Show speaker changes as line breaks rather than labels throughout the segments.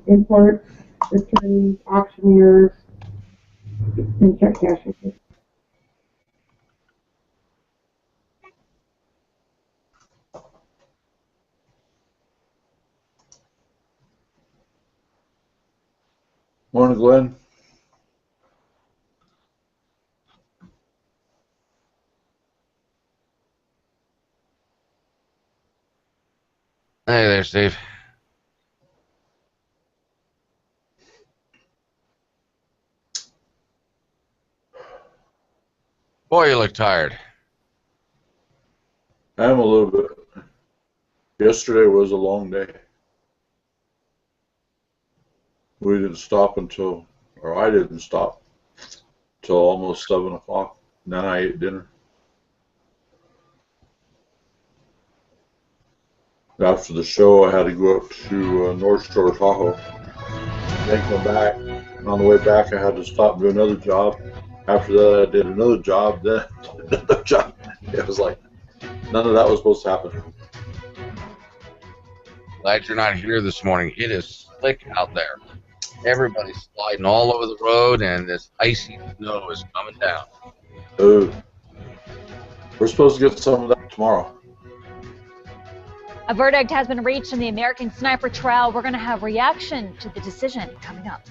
imports, attorneys, auctioneers, and check cashers.
Morning, Glenn.
Hey there, Steve. Boy, you look tired.
I am a little bit. Yesterday was a long day. We didn't stop until, or I didn't stop till almost 7 o'clock. Then I ate dinner. After the show, I had to go up to North Shore, Tahoe. Then come back. And on the way back, I had to stop and do another job. After that, I did another job, then another job. It was like none of that was supposed to happen.
Glad you're not here this morning. It is slick out there. Everybody's sliding all over the road, and this icy snow is coming down.
Oh, we're supposed to get some of that tomorrow.
A verdict has been reached in the American Sniper trial. We're going to have reaction to the decision coming up.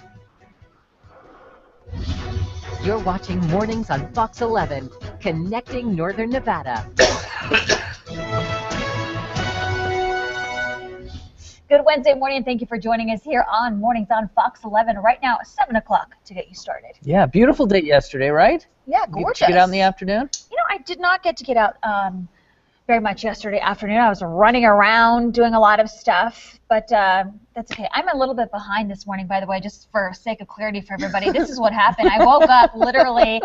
You're watching Mornings on Fox 11, connecting Northern Nevada.
Good Wednesday morning. Thank you for joining us here on Mornings on Fox 11. Right now, 7 o'clock to get you started.
Yeah, beautiful day yesterday, right?
Yeah, gorgeous.
Did you get out in the afternoon?
You know, I did not get to get out very much yesterday afternoon. I was running around doing a lot of stuff, but that's okay. I'm a little bit behind this morning, by the way, just for sake of clarity for everybody. This is what happened. I woke up literally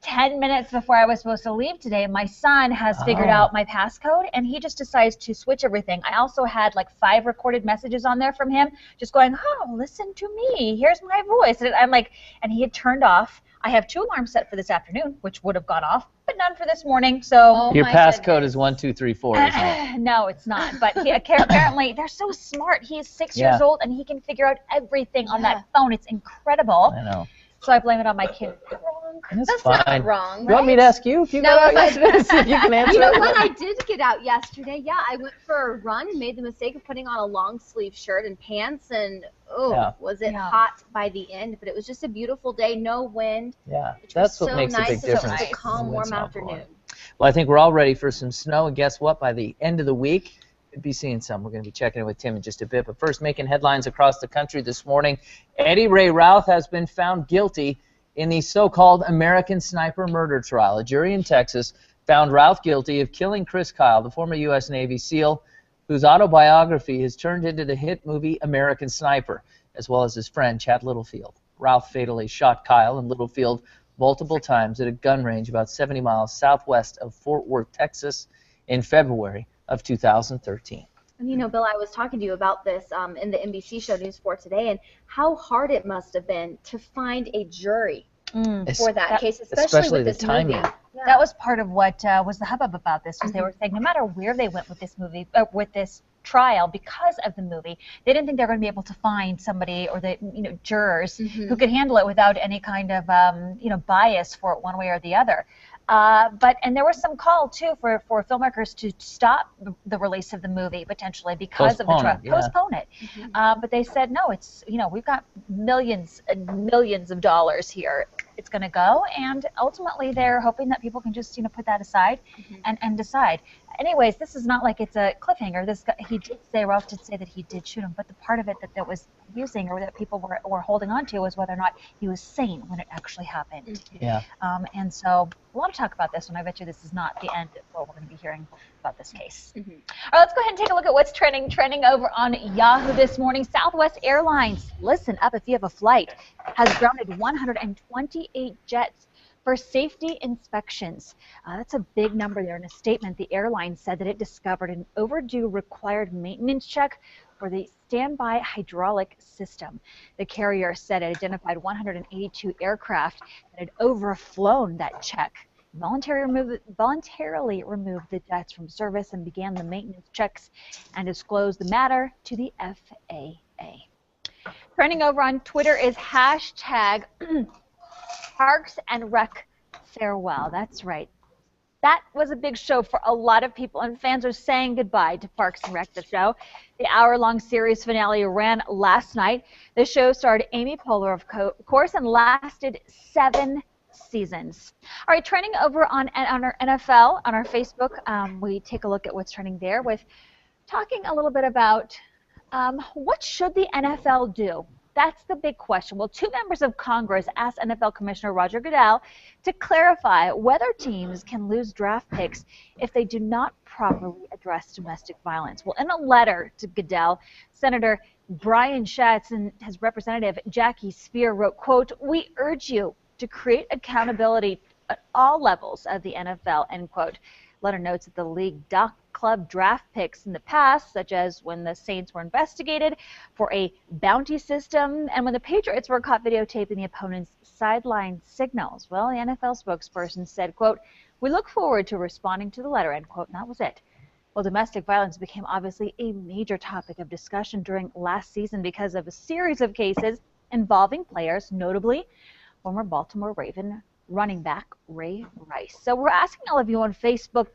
10 minutes before I was supposed to leave today. My son has figured out my passcode, and he just decides to switch everything. I also had like 5 recorded messages on there from him just going, oh, listen to me. Here's my voice. And I'm like, and he had turned off. I have 2 alarms set for this afternoon, which would have gone off, but none for this morning. So
your passcode is 1234. Isn't it?
No, it's not. But he, apparently, they're so smart. He is 6 years old, and he can figure out everything on that phone. It's incredible.
I know.
So I blame it on my kid.
That's
fine.
Not
wrong.
You want me to ask you if you got out yesterday? See if you can answer.
You know what? I did get out yesterday. Yeah, I went for a run and made the mistake of putting on a long sleeve shirt and pants, and was it hot by the end? But it was just a beautiful day, no wind.
Yeah, that's what makes a big difference.
It was a calm, warm afternoon.
Well, I think we're all ready for some snow, and guess what? By the end of the week, we'll be seeing some. We're going to be checking in with Tim in just a bit. But first, making headlines across the country this morning, Eddie Ray Routh has been found guilty in the so-called American Sniper murder trial. A jury in Texas found Routh guilty of killing Chris Kyle, the former U.S. Navy SEAL, whose autobiography has turned into the hit movie American Sniper, as well as his friend Chad Littlefield. Routh fatally shot Kyle and Littlefield multiple times at a gun range about 70 miles southwest of Fort Worth, Texas, in February of 2013.
And you know, Bill, I was talking to you about this in the NBC show News 4 Today, and how hard it must have been to find a jury for that case, especially with this
timing.
movie.
Yeah. That was part of what was the hubbub about this, was they were saying no matter where they went with this movie, with this trial, because of the movie, they didn't think they were going to be able to find somebody, or the jurors who could handle it without any kind of bias for it one way or the other. And there was some call too for filmmakers to stop the release of the movie potentially because of the trial. Postpone it. But they said no. It's we've got millions and millions of dollars here. It's going to go, and ultimately they're hoping that people can just put that aside and decide. Anyways, this is not like it's a cliffhanger. This guy, Ralph did say that he did shoot him, but the part of it that was using, or that people were holding on to, was whether or not he was sane when it actually happened.
Yeah.
And so a lot of talk about this one. I bet you this is not the end of what we're going to be hearing about this case. All right, let's go ahead and take a look at what's trending over on Yahoo this morning. Southwest Airlines, listen up if you have a flight, has grounded 128 jets for safety inspections. That's a big number there. In a statement, the airline said that it discovered an overdue required maintenance check for the standby hydraulic system. The carrier said it identified 182 aircraft that had overflown that check voluntarily removed the jets from service and began the maintenance checks and disclosed the matter to the FAA. Trending over on Twitter is hashtag Parks and Rec farewell. That's right. That was a big show for a lot of people, and fans are saying goodbye to Parks and Rec, the show. The hour-long series finale ran last night. The show starred Amy Poehler, of course, and lasted 7 seasons. All right, trending over on our NFL, on our Facebook, we take a look at what's trending there with talking a little bit about what should the NFL do? That's the big question. Well, 2 members of Congress asked NFL Commissioner Roger Goodell to clarify whether teams can lose draft picks if they do not properly address domestic violence. Well, in a letter to Goodell, Senator Brian Schatz and his representative Jackie Speier wrote, quote, "We urge you to create accountability at all levels of the NFL," end quote. Letter notes that the league docked club draft picks in the past, such as when the Saints were investigated for a bounty system and when the Patriots were caught videotaping the opponent's sideline signals. Well, the NFL spokesperson said, quote, "We look forward to responding to the letter," end quote, and that was it. Well, domestic violence became obviously a major topic of discussion during last season because of a series of cases involving players, notably former Baltimore Raven running back Ray Rice. So we're asking all of you on Facebook,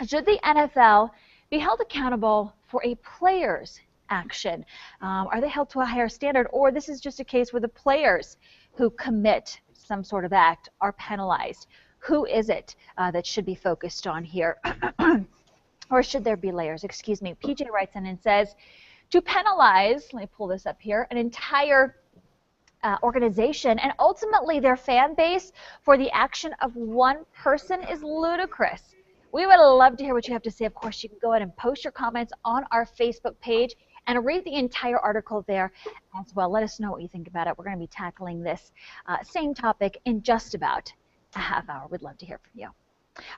should the NFL be held accountable for a player's action? Are they held to a higher standard, or this is just a case where the players who commit some sort of act are penalized? Who is it that should be focused on here? Or should there be layers? Excuse me. PJ writes in and says, to penalize, let me pull this up here, an entire organization and ultimately their fan base for the action of one person is ludicrous. We would love to hear what you have to say. Of course, you can go ahead and post your comments on our Facebook page and read the entire article there as well. Let us know what you think about it. We're going to be tackling this same topic in just about a half hour. We'd love to hear from you.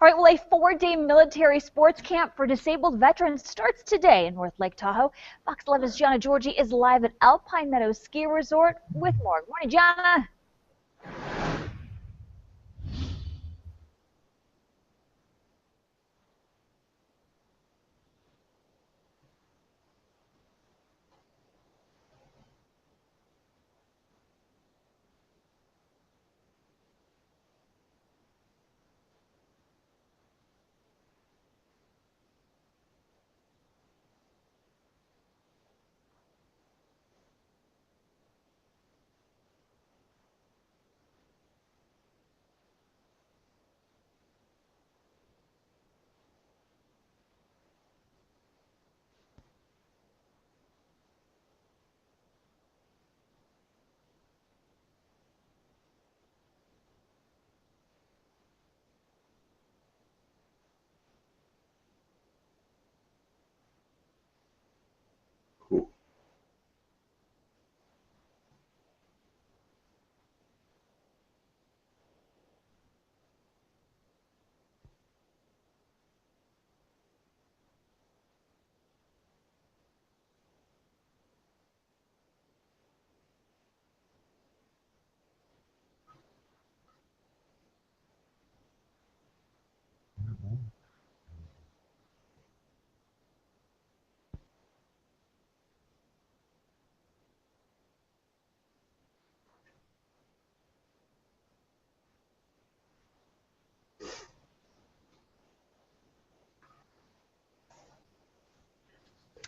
All right, well, a 4-day military sports camp for disabled veterans starts today in North Lake Tahoe. Fox 11's Gianna Georgie is live at Alpine Meadows Ski Resort with more. Good morning, Gianna.
Cool.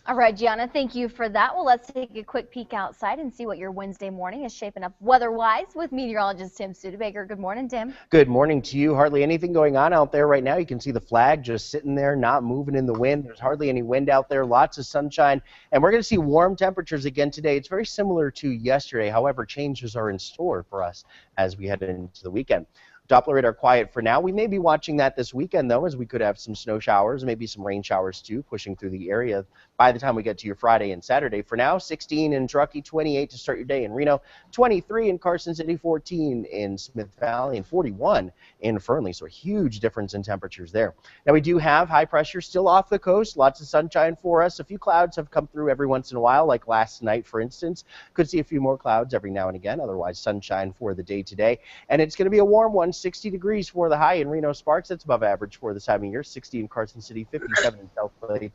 All right, Gianna, thank you for that. Well, let's take a quick peek outside and see what your Wednesday morning is shaping up weather-wise with meteorologist Tim Studebaker. Good morning, Tim.
Good morning to you. Hardly anything going on out there right now. You can see the flag just sitting there, not moving in the wind. There's hardly any wind out there, lots of sunshine, and we're going to see warm temperatures again today. It's very similar to yesterday. However, changes are in store for us as we head into the weekend. Doppler radar quiet for now. We may be watching that this weekend, though, as we could have some snow showers, maybe some rain showers, too, pushing through the area by the time we get to your Friday and Saturday. For now, 16 in Truckee, 28 to start your day in Reno, 23 in Carson City, 14 in Smith Valley, and 41 in Fernley. So a huge difference in temperatures there. Now, we do have high pressure still off the coast, lots of sunshine for us. A few clouds have come through every once in a while, like last night, for instance. Could see a few more clouds every now and again, otherwise sunshine for the day today. And it's going to be a warm one. 60 degrees for the high in Reno Sparks. That's above average for this time of year. 60 in Carson City, 57 in South Lake,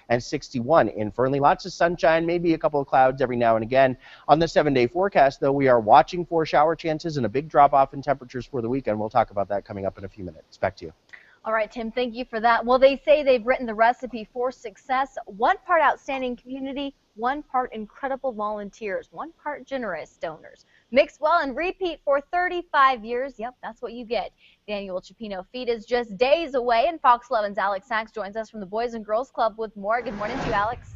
and 61 in Fernley. Lots of sunshine, maybe a couple of clouds every now and again. On the 7-day forecast, though, we are watching for shower chances and a big drop-off in temperatures for the weekend. We'll talk about that coming up in a few minutes. Back to you.
All right, Tim, thank you for that. Well, they say they've written the recipe for success. 1 part outstanding community, 1 part incredible volunteers, 1 part generous donors. Mix well and repeat for 35 years. Yep, that's what you get. The annual Cioppino Feed is just days away, and Fox 11's Alex Sachs joins us from the Boys and Girls Club with more. Good morning to you, Alex.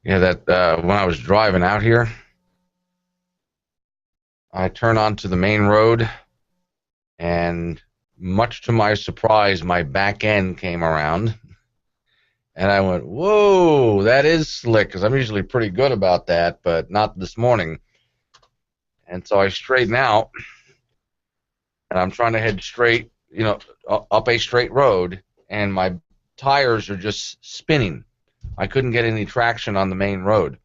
Yeah, that when I was driving out here, I turned onto the main road, and much to my surprise, my back end came around, and I went, "Whoa, that is slick," because I'm usually pretty good about that, but not this morning. And so I straighten out, and I'm trying to head straight, up a straight road, and my tires are just spinning. I couldn't get any traction on the main road.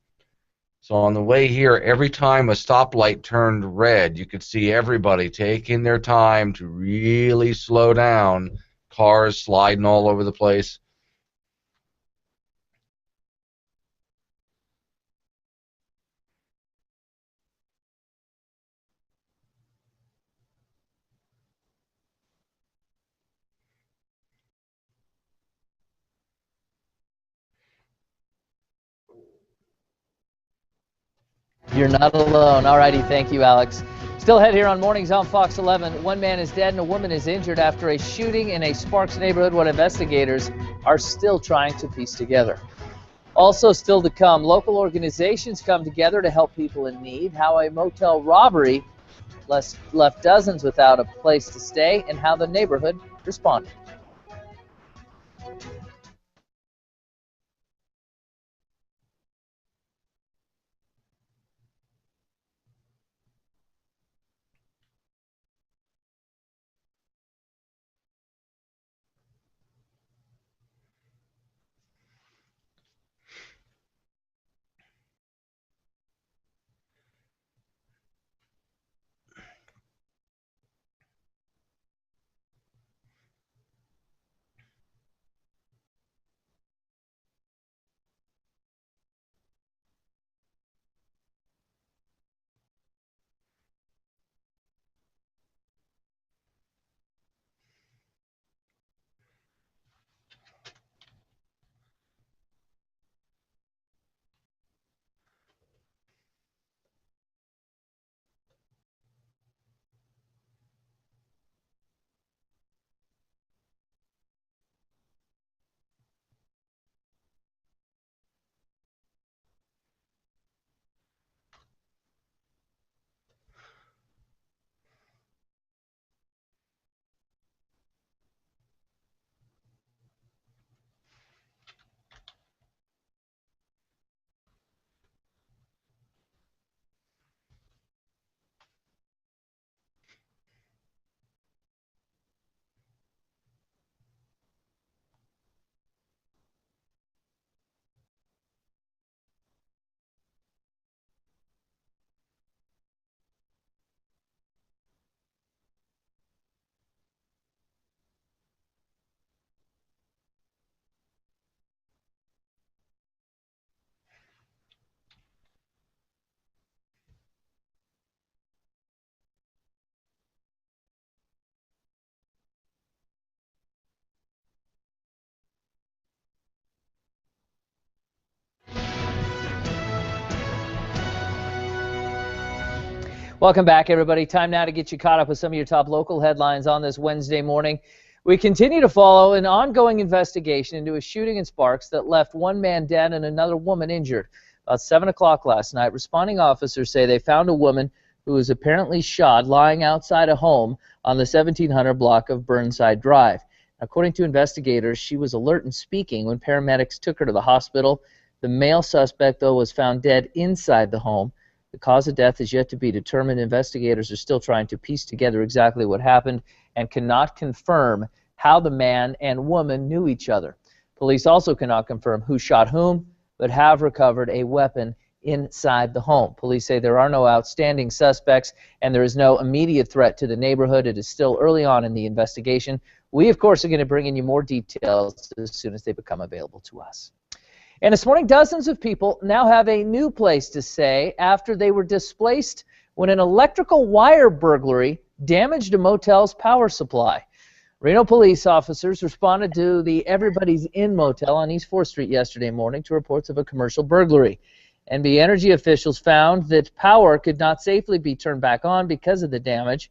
So on the way here, every time a stoplight turned red, you could see everybody taking their time to really slow down, cars sliding all over the place.
You're not alone. All righty, thank you, Alex. Still ahead here on Mornings on Fox 11. 1 man is dead and a woman is injured after a shooting in a Sparks neighborhood, what investigators are still trying to piece together. Also still to come, local organizations come together to help people in need, how a motel robbery left dozens without a place to stay, and how the neighborhood responded. Welcome back, everybody. Time now to get you caught up with some of your top local headlines on this Wednesday morning. We continue to follow an ongoing investigation into a shooting in Sparks that left one man dead and another woman injured. About 7 o'clock last night, responding officers say they found a woman who was apparently shot lying outside a home on the 1700 block of Burnside Drive. According to investigators, she was alert and speaking when paramedics took her to the hospital. The male suspect, though, was found dead inside the home. The cause of death is yet to be determined. Investigators are still trying to piece together exactly what happened and cannot confirm how the man and woman knew each other. Police also cannot confirm who shot whom, but have recovered a weapon inside the home. Police say there are no outstanding suspects and there is no immediate threat to the neighborhood. It is still early on in the investigation. We, of course, are going to bring in you more details as soon as they become available to us. And this morning, dozens of people now have a new place to stay after they were displaced when an electrical wire burglary damaged a motel's power supply. Reno police officers responded to the Everybody's Inn motel on East 4th Street yesterday morning to reports of a commercial burglary. NB Energy officials found that power could not safely be turned back on because of the damage.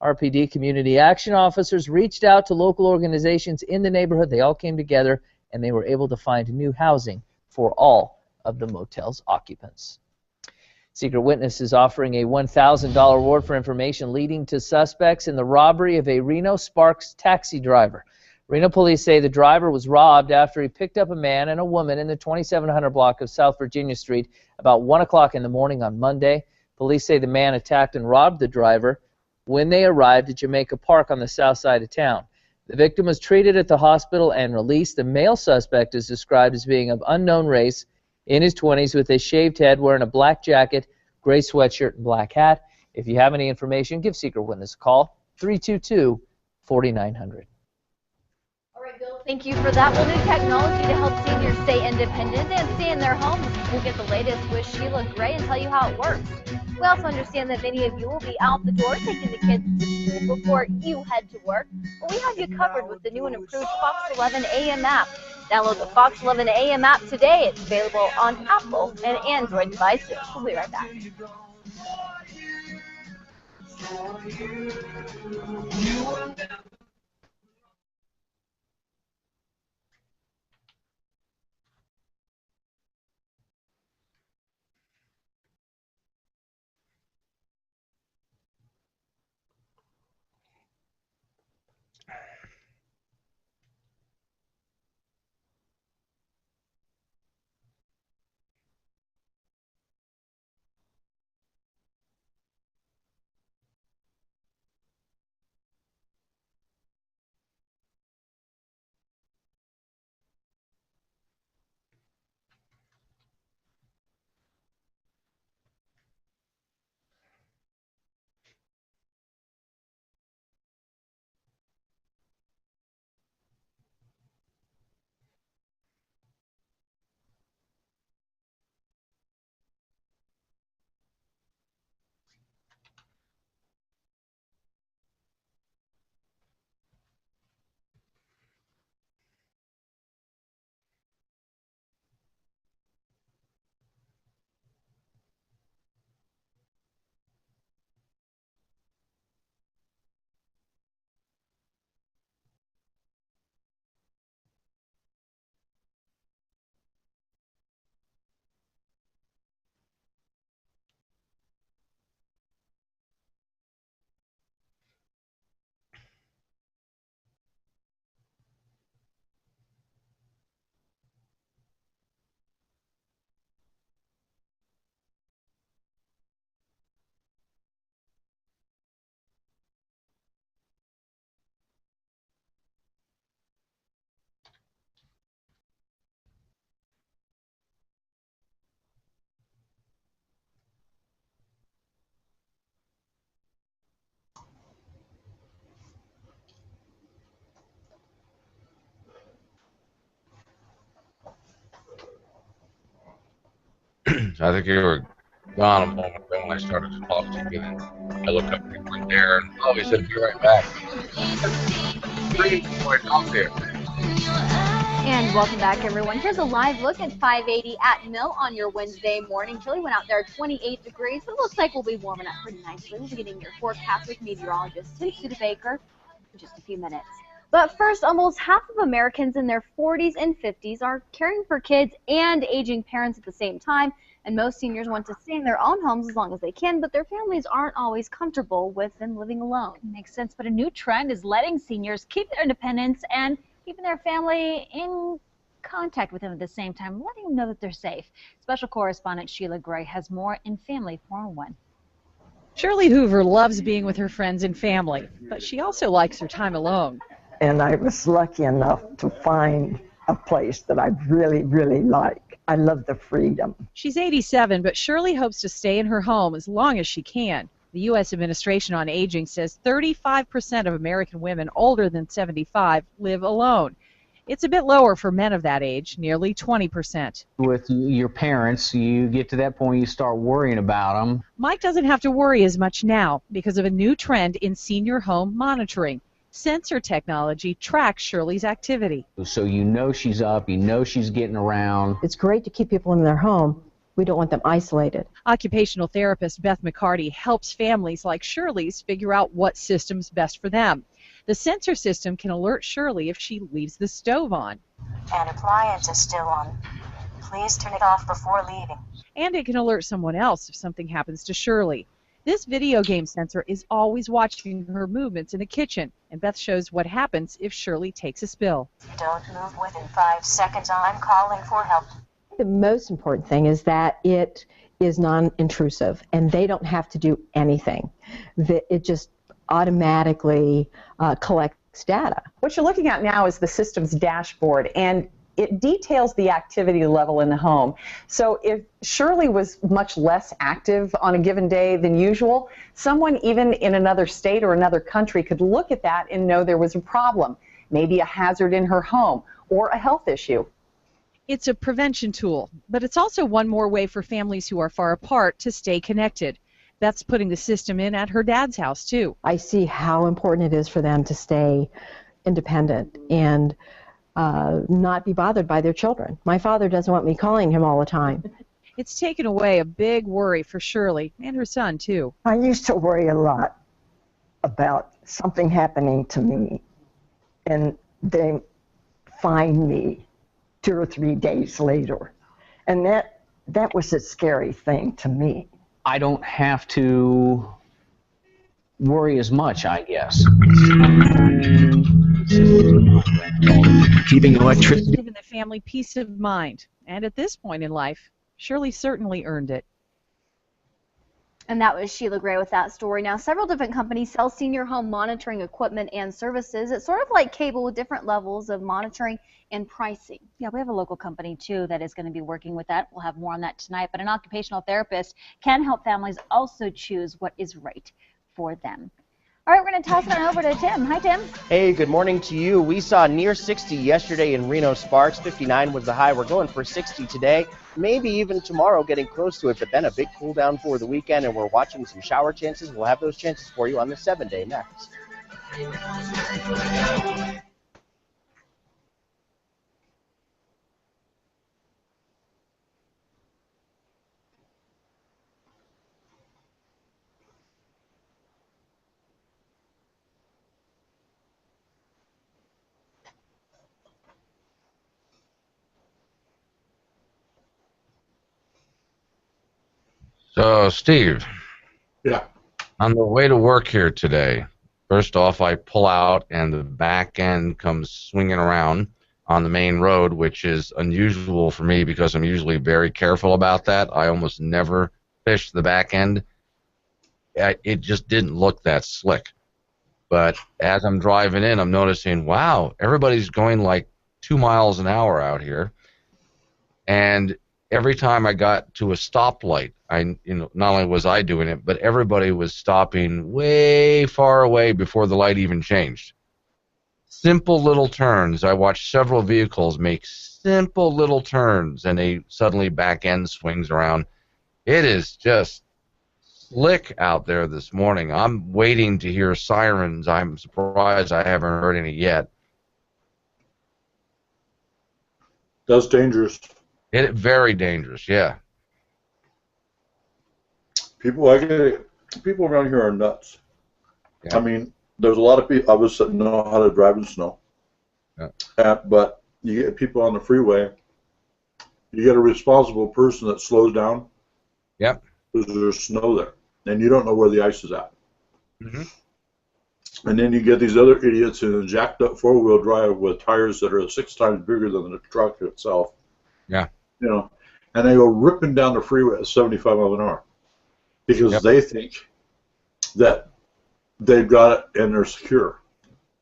RPD community action officers reached out to local organizations in the neighborhood. They all came together and they were able to find new housing for all of the motel's occupants. Secret Witness is offering a $1,000 reward for information leading to suspects in the robbery of a Reno Sparks taxi driver. Reno police say the driver was robbed after he picked up a man and a woman in the 2700 block of South Virginia Street about 1 o'clock in the morning on Monday. Police say the man attacked and robbed the driver when they arrived at Jamaica Park on the south side of town. The victim was treated at the hospital and released. The male suspect is described as being of unknown race, in his 20s, with a shaved head, wearing a black jacket, gray sweatshirt, and black hat. If you have any information, give Secret Witness a call, 322-4900.
All right, Bill, thank you for that. Well, new technology to help seniors stay independent and stay in their homes. We'll get the latest with Sheila Gray and tell you how it works. We also understand that many of you will be out the door taking the kids to school before you head to work. Well, we have you covered with the new and improved Fox 11 AM app. Download the Fox 11 AM app today. It's available on Apple and Android devices. We'll be right back.
I think you were gone a moment ago when I started to talk to you. And I look up and you weren't there, and oh, he said, "Be right back." Bring it before I talk there.
And welcome back, everyone. Here's a live look at 580 at Mill on your Wednesday morning. Chilly went out there 28 degrees. It looks like we'll be warming up pretty nicely. We'll be getting your forecast with meteorologist Tim Studebaker in just a few minutes. But first, almost half of Americans in their 40s and 50s are caring for kids and aging parents at the same time. And most seniors want to stay in their own homes as long as they can, but their families aren't always comfortable with them living alone.
Makes sense, but a new trend is letting seniors keep their independence and keeping their family in contact with them at the same time, letting them know that they're safe. Special correspondent Sheila Gray has more in Family 401.
Shirley Hoover loves being with her friends and family, but she also likes her time alone.
And I was lucky enough to find a place that I really, really like. I love the freedom.
She's 87, but Shirley hopes to stay in her home as long as she can. The U.S. Administration on Aging says 35% of American women older than 75 live alone. It's a bit lower for men of that age, nearly 20%.
With your parents, you get to that point, you start worrying about them.
Mike doesn't have to worry as much now because of a new trend in senior home monitoring. Sensor technology tracks Shirley's activity.
So you know she's up, you know she's getting around.
It's great to keep people in their home. We don't want them isolated.
Occupational therapist Beth McCarty helps families like Shirley's figure out what system's best for them. The sensor system can alert Shirley if she leaves the stove on.
An appliance is still on. Please turn it off before leaving.
And it can alert someone else if something happens to Shirley. This video game sensor is always watching her movements in the kitchen, and Beth shows what happens if Shirley takes a spill.
Don't move within 5 seconds. I'm calling for help.
The most important thing is that it is non-intrusive, and they don't have to do anything. It just automatically collects data.
What you're looking at now is the system's dashboard, and it details the activity level in the home. So if Shirley was much less active on a given day than usual, someone even in another state or another country could look at that and know there was a problem, maybe a hazard in her home or a health issue.
It's a prevention tool, but it's also one more way for families who are far apart to stay connected. Beth's putting the system in at her dad's house, too.
I see how important it is for them to stay independent and not be bothered by their children. My father doesn't want me calling him all the time.
It's taken away a big worry for Shirley and her son, too.
I used to worry a lot about something happening to me, and they find me 2 or 3 days later. And that was a scary thing to me.
I don't have to worry as much, I guess.
Keeping electricity. Giving the family peace of mind. And at this point in life, Shirley certainly earned it.
And that was Sheila Gray with that story. Now, several different companies sell senior home monitoring equipment and services. It's sort of like cable with different levels of monitoring and pricing.
Yeah, we have a local company, too, that is going to be working with that. We'll have more on that tonight. But an occupational therapist can help families also choose what is right for them. All right, we're going to toss it on over to Tim. Hi, Tim.
Hey, good morning to you. We saw near 60 yesterday in Reno Sparks. 59 was the high. We're going for 60 today. Maybe even tomorrow, getting close to it, but then a big cool down for the weekend, and we're watching some shower chances. We'll have those chances for you on the 7-day next.
So, Steve.
Yeah.
On the way to work here today, first off, I pull out and the back end comes swinging around on the main road, which is unusual for me because I'm usually very careful about that. I almost never fish the back end. It just didn't look that slick. But as I'm driving in, I'm noticing, wow, everybody's going like 2 miles an hour out here. And every time I got to a stoplight, not only was I doing it, but everybody was stopping way far away before the light even changed. Simple little turns. I watched several vehicles make simple little turns, and they suddenly back end swings around. It is just slick out there this morning. I'm waiting to hear sirens. I'm surprised I haven't heard any yet.
That's dangerous.
Very dangerous, yeah.
People around here are nuts.
Yeah.
I mean, there's a lot of people of us that know how to drive in snow.
Yeah.
But you get people on the freeway. You get a responsible person that slows down.
Yep.
Because there's snow there, and you don't know where the ice is at.
Mm-hmm.
And then you get these other idiots in a jacked up 4-wheel drive with tires that are 6 times bigger than the truck itself.
Yeah.
You know, and they go ripping down the freeway at 75 miles an hour because they think that they've got it and they're secure.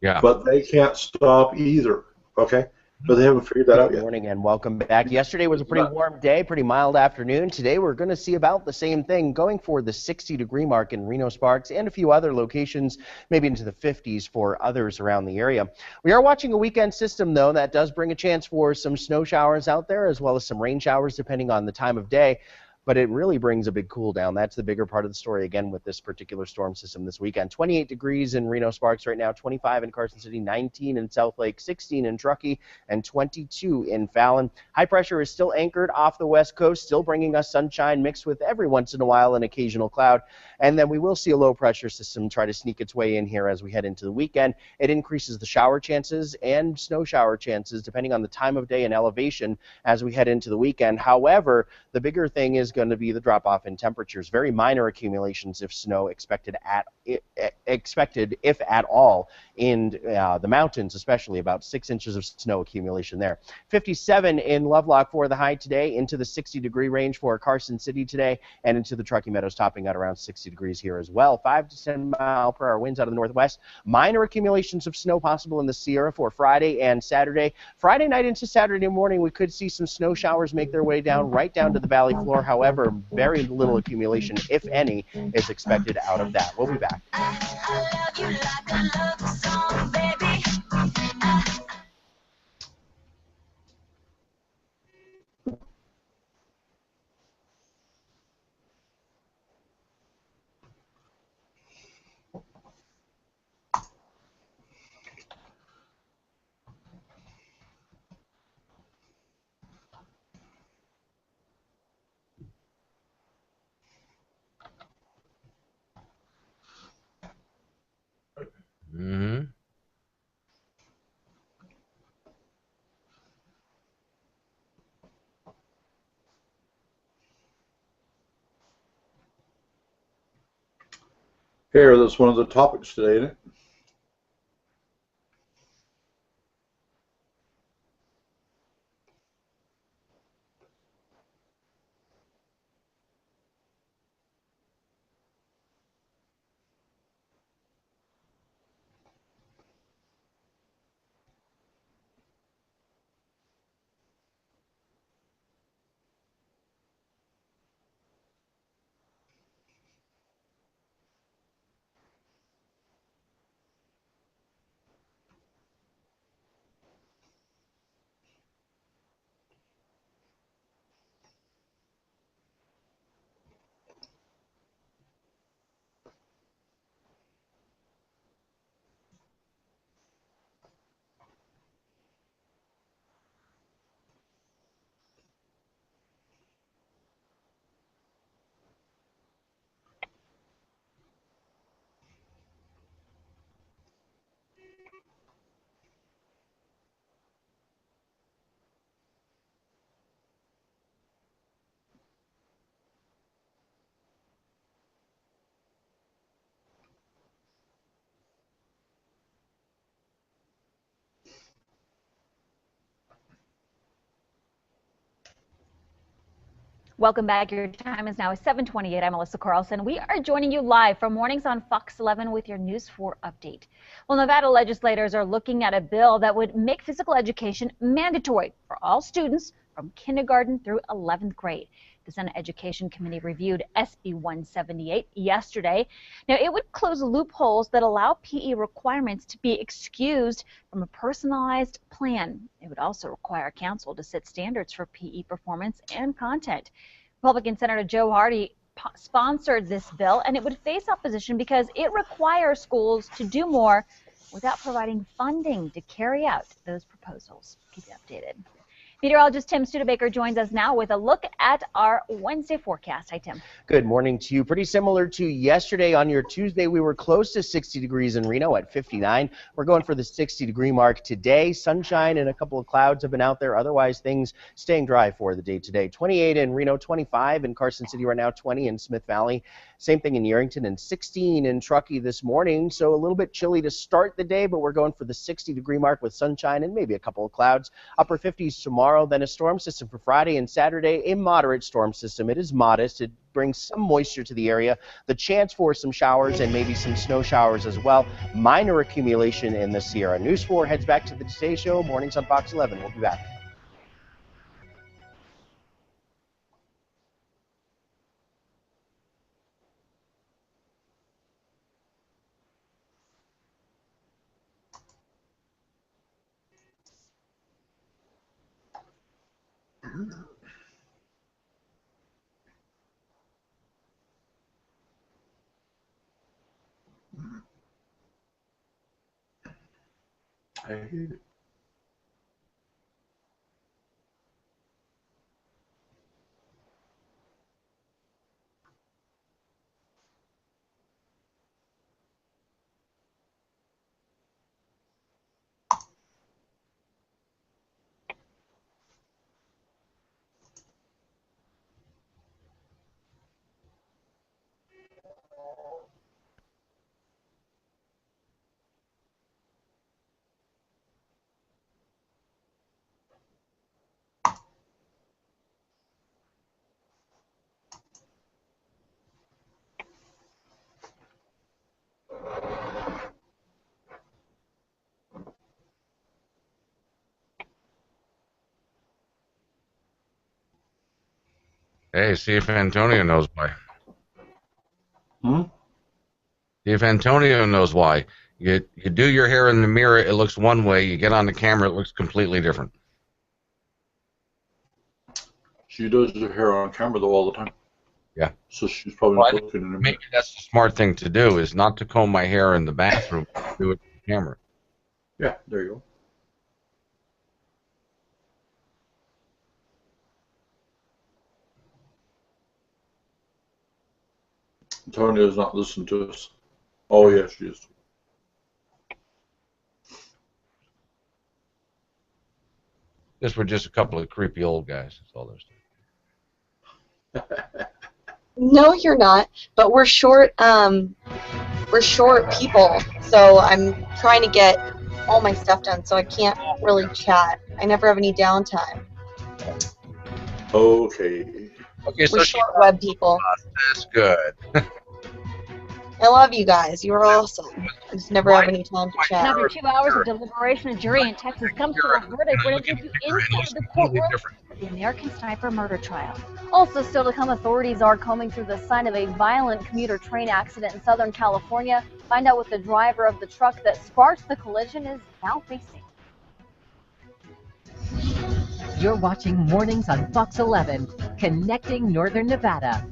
Yeah.
But they can't stop either. Okay. But they haven't figured that out yet.
Good morning and welcome back. Yesterday was a pretty warm day, pretty mild afternoon. Today we're going to see about the same thing, going for the 60-degree mark in Reno Sparks and a few other locations, maybe into the 50s for others around the area. We are watching a weekend system, though, that does bring a chance for some snow showers out there as well as some rain showers depending on the time of day. But it really brings a big cool down. That's the bigger part of the story, again, with this particular storm system this weekend. 28 degrees in Reno Sparks right now, 25 in Carson City, 19 in South Lake, 16 in Truckee, and 22 in Fallon. High pressure is still anchored off the west coast, still bringing us sunshine mixed with every once in a while an occasional cloud. And then we will see a low pressure system try to sneak its way in here as we head into the weekend. It increases the shower chances and snow shower chances depending on the time of day and elevation as we head into the weekend. However, the bigger thing is going to be the drop off in temperatures. Very minor accumulations if snow expected if at all in the mountains, especially about 6 inches of snow accumulation there. 57 in Lovelock for the high today, into the 60-degree range for Carson City today, and into the Truckee Meadows topping out around 60 degrees here as well. 5 to 10 mile per hour winds out of the northwest. Minor accumulations of snow possible in the Sierra for Friday and Saturday. Friday night into Saturday morning, we could see some snow showers make their way down right down to the valley floor. However, very little accumulation, if any, is expected out of that. We'll be back.
Mm-hmm.
Here, that's one of the topics today, isn't it?
Welcome back. Your time is now 7:28. I'm Melissa Carlson. We are joining you live from Mornings on Fox 11 with your News 4 update. Well, Nevada legislators are looking at a bill that would make physical education mandatory for all students from kindergarten through 11th grade. The Senate Education Committee reviewed SB 178 yesterday. Now, it would close loopholes that allow PE requirements to be excused from a personalized plan. It would also require council to set standards for PE performance and content. Republican Senator Joe Hardy sponsored this bill, and it would face opposition because it requires schools to do more without providing funding to carry out those proposals. Keep you updated. Meteorologist Tim Studebaker joins us now with a look at our Wednesday forecast. Hi, Tim.
Good morning to you. Pretty similar to yesterday. On your Tuesday, we were close to 60 degrees in Reno at 59. We're going for the 60-degree mark today. Sunshine and a couple of clouds have been out there. Otherwise, things staying dry for the day today. 28 in Reno, 25 in Carson City right now, 20 in Smith Valley. Same thing in Yerington, and 16 in Truckee this morning. So a little bit chilly to start the day, but we're going for the 60-degree mark with sunshine and maybe a couple of clouds. Upper 50s tomorrow. Then a storm system for Friday and Saturday, a moderate storm system. It is modest. It brings some moisture to the area. The chance for some showers and maybe some snow showers as well. Minor accumulation in the Sierra. News 4 heads back to the Today Show. Mornings on Fox 11. We'll be back.
I hate it.
Hey, see if Antonio knows why.
Hmm?
See if Antonio knows why. You do your hair in the mirror, it looks one way. You get on the camera, it looks completely different.
She does her hair on camera, though, all the time.
Yeah.
So she's probably
Well,
not looking in the mirror.
maybe that's the smart thing to do, is not to comb my hair in the bathroom. Do it on the camera.
Yeah, there you go. Antonio's not listening to us. Oh, yeah, she is.
This were just a couple of creepy old guys. That's all there's to it.
No, you're not. But we're short. We're short people, so I'm trying to get all my stuff done, so I can't really chat. I never have any downtime.
Okay.
Okay, so
We're short web people.
That's good.
I love you guys. You are awesome. I just never have any time to chat.
After 2 hours of deliberation, a jury in Texas comes to a verdict when it takes you inside the courtroom of the American Sniper murder trial.
Also still to come, authorities are combing through the site of a violent commuter train accident in Southern California. Find out what the driver of the truck that sparked the collision is now facing.
You're watching Mornings on Fox 11, connecting Northern Nevada.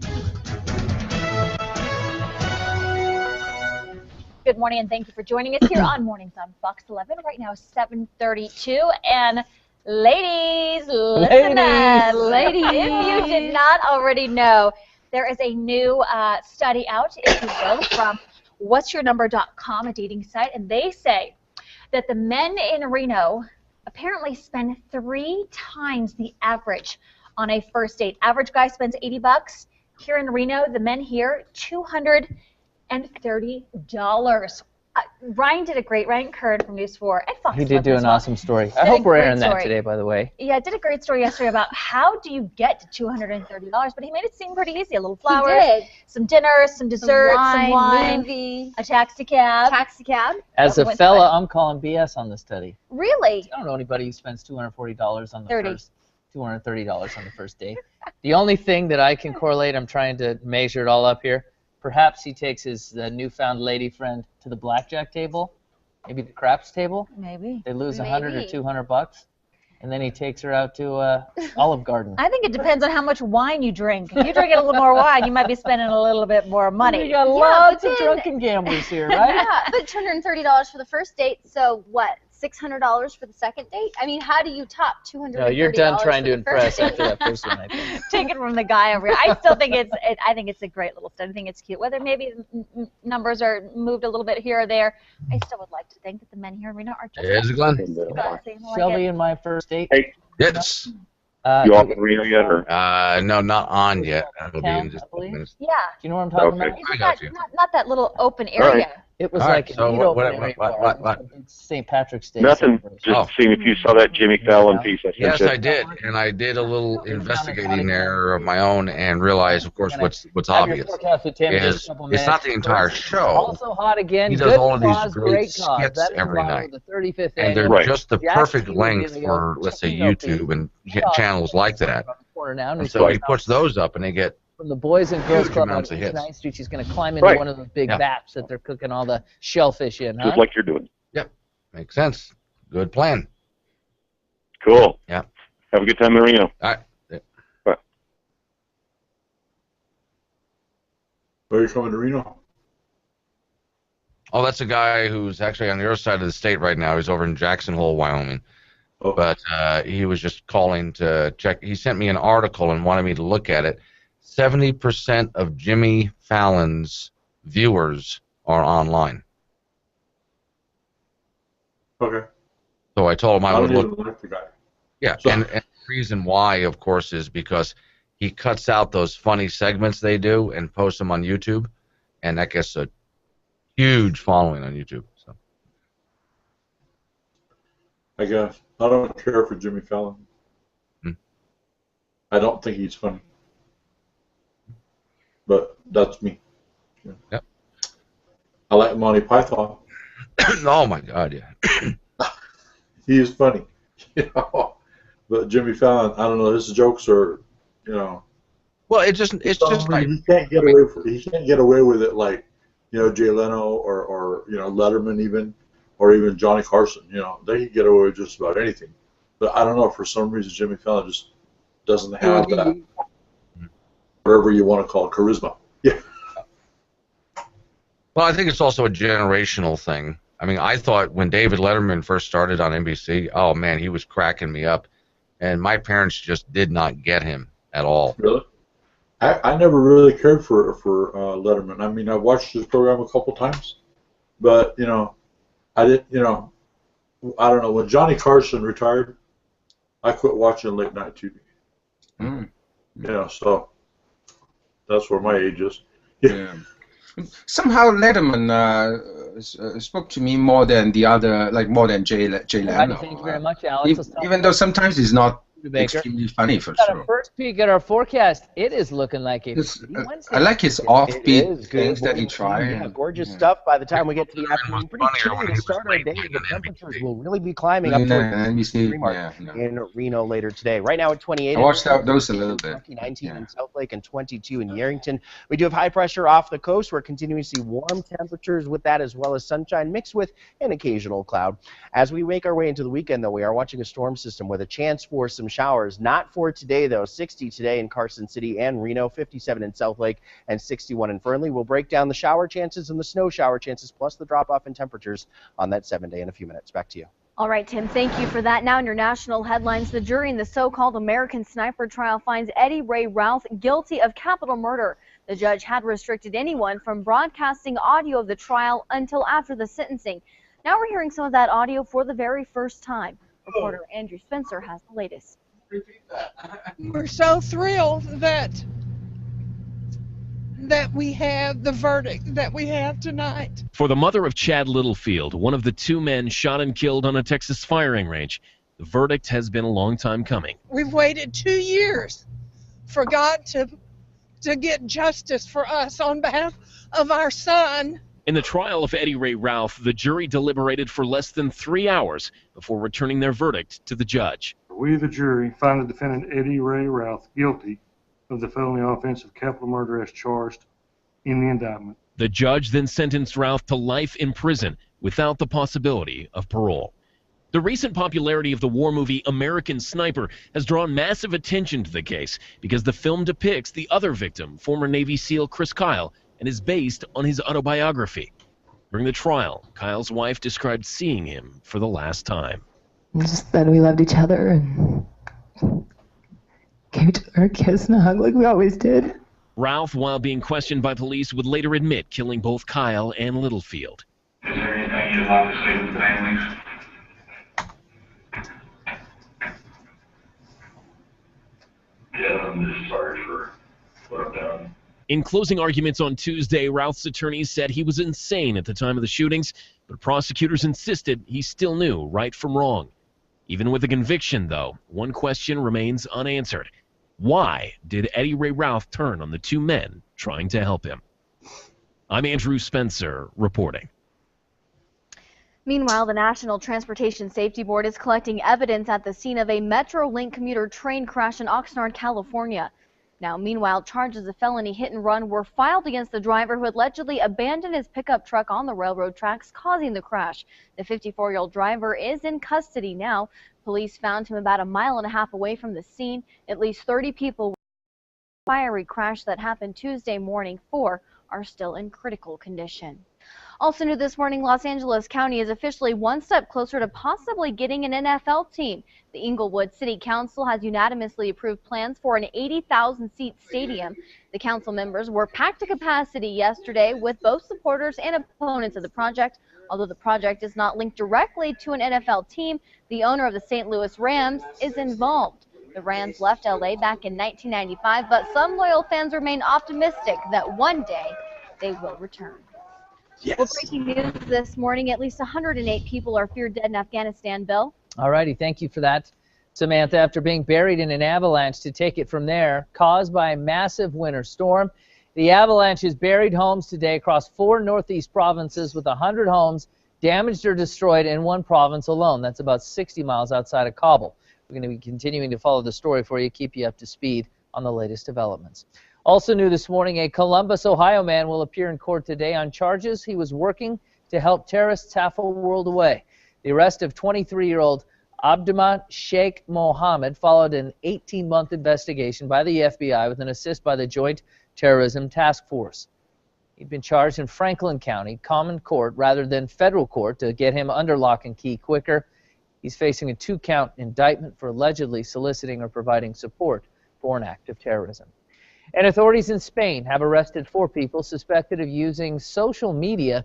Good morning, and thank you for joining us here on Mornings on Fox 11. Right now, 7:32, and ladies, listen up.
Ladies.
If you did not already know, there is a new study out, if you will, from whatsyournumber.com, a dating site, and they say that the men in Reno apparently spend 3 times the average on a first date. Average guy spends $80. Here in Reno, the men here, $230. Ryan did a great, Ryan Kern from News 4 at Fox.
He did do an awesome story. I hope we're airing that today, by the way.
Yeah, did a great story yesterday about how do you get to $230, but he made it seem pretty easy. A little flowers,
He did.
some dinners, some desserts, some wine,
movie,
a taxi cab.
As a fella, I'm calling BS on the study.
Really?
I don't know anybody who spends $240 on the
30.
first, $230 on the first date. The only thing that I can correlate, I'm trying to measure it all up here. Perhaps he takes his newfound lady friend to the blackjack table, maybe the craps table.
Maybe.
They lose
Maybe.
$100 or $200, and then he takes her out to Olive Garden.
I think it depends on how much wine you drink. If you drink a little more wine, you might be spending a little bit more money.
We got lots of drunken gamblers here, right?
Yeah, but $230 for the first date, so what? $600 for the second date. I mean, how do you top $230?
No, you're done trying to
for the first
impress
date?
after that first one, I think.
Take it from the guy over here. I still think I think it's a great little stunt. I think it's cute. Whether maybe numbers are moved a little bit here or there, I still would like to think that the men here in Reno are just.
Is it, Glenn?
Shelby and my first date.
Hey,
Yes.
you off in Reno yet, or?
No, not on yet. It'll be in just a couple minutes.
Yeah.
Do you know what I'm talking
Okay.
about?
I got you.
Not that little open
All right.
area.
It was
All right,
like
so
a neat
what-
open
what-
area
what-
bar. It's St. Patrick's Day.
Nothing.
celebration.
Just seeing if you saw that Jimmy Fallon piece I sent
Yes,
you.
I did, and I did a little investigating there of my own, and realized, of course, what's
Have your
obvious
forecast with Tim in just
is
a couple
it's not
minutes.
the entire show.
Also hot again.
He does
Good
all of these
cause,
great
cause.
skits
That is
every
motto
night.
of the 35th
And they're
annual
just the
Jack
perfect
Stewart
length
video.
for, let's say,
Check it out,
YouTube and
please.
channels like that.
Corner now, and
And
he's
so he
going
puts those up, and they get
from the Boys and Girls
huge
Club
amounts
on
of
East
hits.
9th Street. She's going to climb into
Right.
one of the big
Yeah.
vats that they're cooking all the shellfish in, huh?
Just like you're doing.
Yep, makes sense. Good plan.
Cool.
Yeah.
Have a good time in Reno.
All right. Yeah.
Bye.
Where are you coming to Reno?
Oh, that's a guy who's actually on the other side of the state right now. He's over in Jackson Hole, Wyoming.
Oh.
But he was just calling to check. He sent me an article and wanted me to look at it. 70% of Jimmy Fallon's viewers are online.
Okay.
So I told him I would
don't
look.
even like the guy.
Yeah,
So-
and the reason why, of course, is because he cuts out those funny segments they do and posts them on YouTube, and that gets a huge following on YouTube. So
I guess. I don't care for Jimmy Fallon.
Hmm.
I don't think he's funny. But that's me. Yeah.
Yep.
I like Monty Python.
oh my God, yeah.
He is funny. You know. But Jimmy Fallon, I don't know, his jokes are, you know.
Well, it's just like
he can't get away he can't get away with it like, you know, Jay Leno or you know, Letterman even, or even Johnny Carson. You know, they can get away with just about anything. But I don't know, for some reason Jimmy Fallon just doesn't have that, whatever you want to call it, charisma. Yeah.
Well, I think it's also a generational thing. I mean, I thought when David Letterman first started on NBC, oh man, he was cracking me up, and my parents just did not get him at all.
Really? I never really cared for Letterman. I mean, I watched his program a couple times, but you know, I didn't. You know, I don't know. When Johnny Carson retired, I quit watching late night TV.
Mm.
You know, so that's where my age is.
Yeah. Somehow Letterman spoke to me more than the other, like more than Jay Leno.
Thank you very much, Alex. Let's talk
Even though sometimes he's not
Baker.
extremely funny for
Got
sure.
a first peek at our forecast. It is looking like a
I like his offbeat things that he tried.
Yeah, gorgeous stuff. By the time we get to the afternoon, pretty chilly to start our day. The temperatures will really be climbing up towards
NBC,
the mark in Reno later today. Right now at 28.
I watched those a little bit.
19 in South Lake and 22 in Yerington. We do have high pressure off the coast. We're continuing to see warm temperatures with that, as well as sunshine mixed with an occasional cloud. As we make our way into the weekend, though, we are watching a storm system with a chance for some showers. Not for today, though. 60 today in Carson City and Reno, 57 in South Lake, and 61 in Fernley. We'll break down the shower chances and the snow shower chances, plus the drop-off in temperatures on that 7-day in a few minutes. Back to you.
All right, Tim, thank you for that. Now in your national headlines, the jury in the so-called American Sniper trial finds Eddie Ray Routh guilty of capital murder. The judge had restricted anyone from broadcasting audio of the trial until after the sentencing. Now we're hearing some of that audio for the very first time. Reporter Andrew Spencer has the latest.
We're so thrilled that we have the verdict that we have tonight.
For the mother of Chad Littlefield, one of the two men shot and killed on a Texas firing range, the verdict has been a long time coming.
We've waited 2 years for God to get justice for us on behalf of our son.
In the trial of Eddie Ray Routh, the jury deliberated for less than 3 hours before returning their verdict to the judge.
We, the jury, find the defendant Eddie Ray Routh guilty of the felony offense of capital murder as charged in the indictment.
The judge then sentenced Routh to life in prison without the possibility of parole. The recent popularity of the war movie American Sniper has drawn massive attention to the case because the film depicts the other victim, former Navy SEAL Chris Kyle, and is based on his autobiography. During the trial, Kyle's wife described seeing him for the last time.
Just that we loved each other and gave each other a kiss and a hug like we always did.
Ralph, while being questioned by police, would later admit killing both Kyle and Littlefield.
Is there anything you'd like to say to the families? Yeah, I'm just sorry for what I've done.
In closing arguments on Tuesday, Ralph's attorneys said he was insane at the time of the shootings, but prosecutors insisted he still knew right from wrong. Even with a conviction, though, one question remains unanswered. Why did Eddie Ray Routh turn on the two men trying to help him? I'm Andrew Spencer, reporting.
Meanwhile, the National Transportation Safety Board is collecting evidence at the scene of a Metrolink commuter train crash in Oxnard, California. Now, meanwhile, charges of felony hit and run were filed against the driver who allegedly abandoned his pickup truck on the railroad tracks, causing the crash. The 54-year-old driver is in custody now. Police found him about 1.5 miles away from the scene. At least 30 people were in the fiery crash that happened Tuesday morning. 4 are still in critical condition. Also new this morning, Los Angeles County is officially one step closer to possibly getting an NFL team. The Inglewood City Council has unanimously approved plans for an 80,000-seat stadium. The council members were packed to capacity yesterday with both supporters and opponents of the project. Although the project is not linked directly to an NFL team, the owner of the St. Louis Rams is involved. The Rams left LA back in 1995, but some loyal fans remain optimistic that one day they will return.
Yes.
Well, breaking news this morning, at least 108 people are feared dead in Afghanistan, Bill.
All righty, thank you for that, Samantha. After being buried in an avalanche, to take it from there, caused by a massive winter storm, the avalanche has buried homes today across 4 northeast provinces, with 100 homes damaged or destroyed in one province alone. That's about 60 miles outside of Kabul. We're going to be continuing to follow the story for you, keep you up to speed on the latest developments. Also new this morning, a Columbus, Ohio man will appear in court today on charges he was working to help terrorists half a world away. The arrest of 23-year-old Abdullah Sheikh Mohammed followed an 18-month investigation by the FBI with an assist by the Joint Terrorism Task Force. He'd been charged in Franklin County Common Court rather than federal court to get him under lock and key quicker. He's facing a 2-count indictment for allegedly soliciting or providing support for an act of terrorism. And authorities in Spain have arrested 4 people suspected of using social media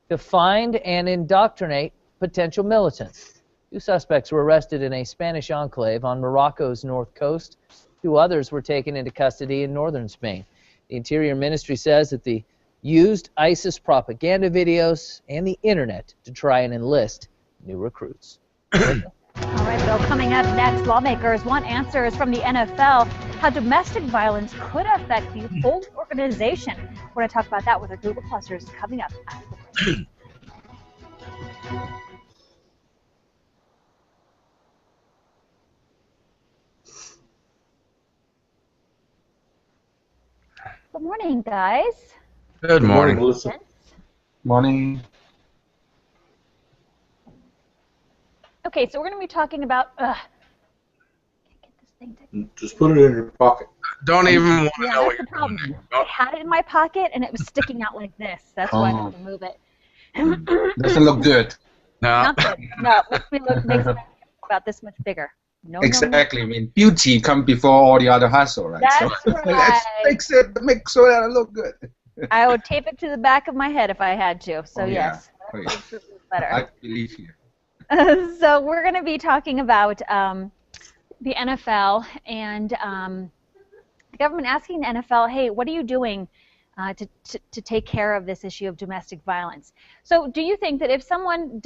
to find and indoctrinate potential militants. 2 suspects were arrested in a Spanish enclave on Morocco's north coast. 2 others were taken into custody in northern Spain. The Interior Ministry says that they used ISIS propaganda videos and the internet to try and enlist new recruits.
All right, Bill, coming up next, lawmakers want answers from the NFL how domestic violence could affect the whole organization. We're going to talk about that with our Google Clusters coming up after the break. Good morning, guys.
Good morning.
Melissa.
Morning.
Okay, so we're going to be talking about.
Just put it in your pocket.
Don't even want to know
Yeah,
what
that's the
you're
problem.
doing.
I had it in my pocket and it was sticking out like this. That's why I had to move it.
Doesn't look good.
No.
Not good. No, makes me look about this much bigger. No,
Exactly. I mean, beauty comes before all the other hustle, right?
That's
so
right.
let's fix it, make sure that it look good.
I would tape it to the back of my head if I had to. So
Oh, yeah.
yes,
Oh, yeah.
makes it look better.
I believe you.
So we're going to be talking about the NFL and the government asking the NFL, hey, what are you doing to take care of this issue of domestic violence? So do you think that if someone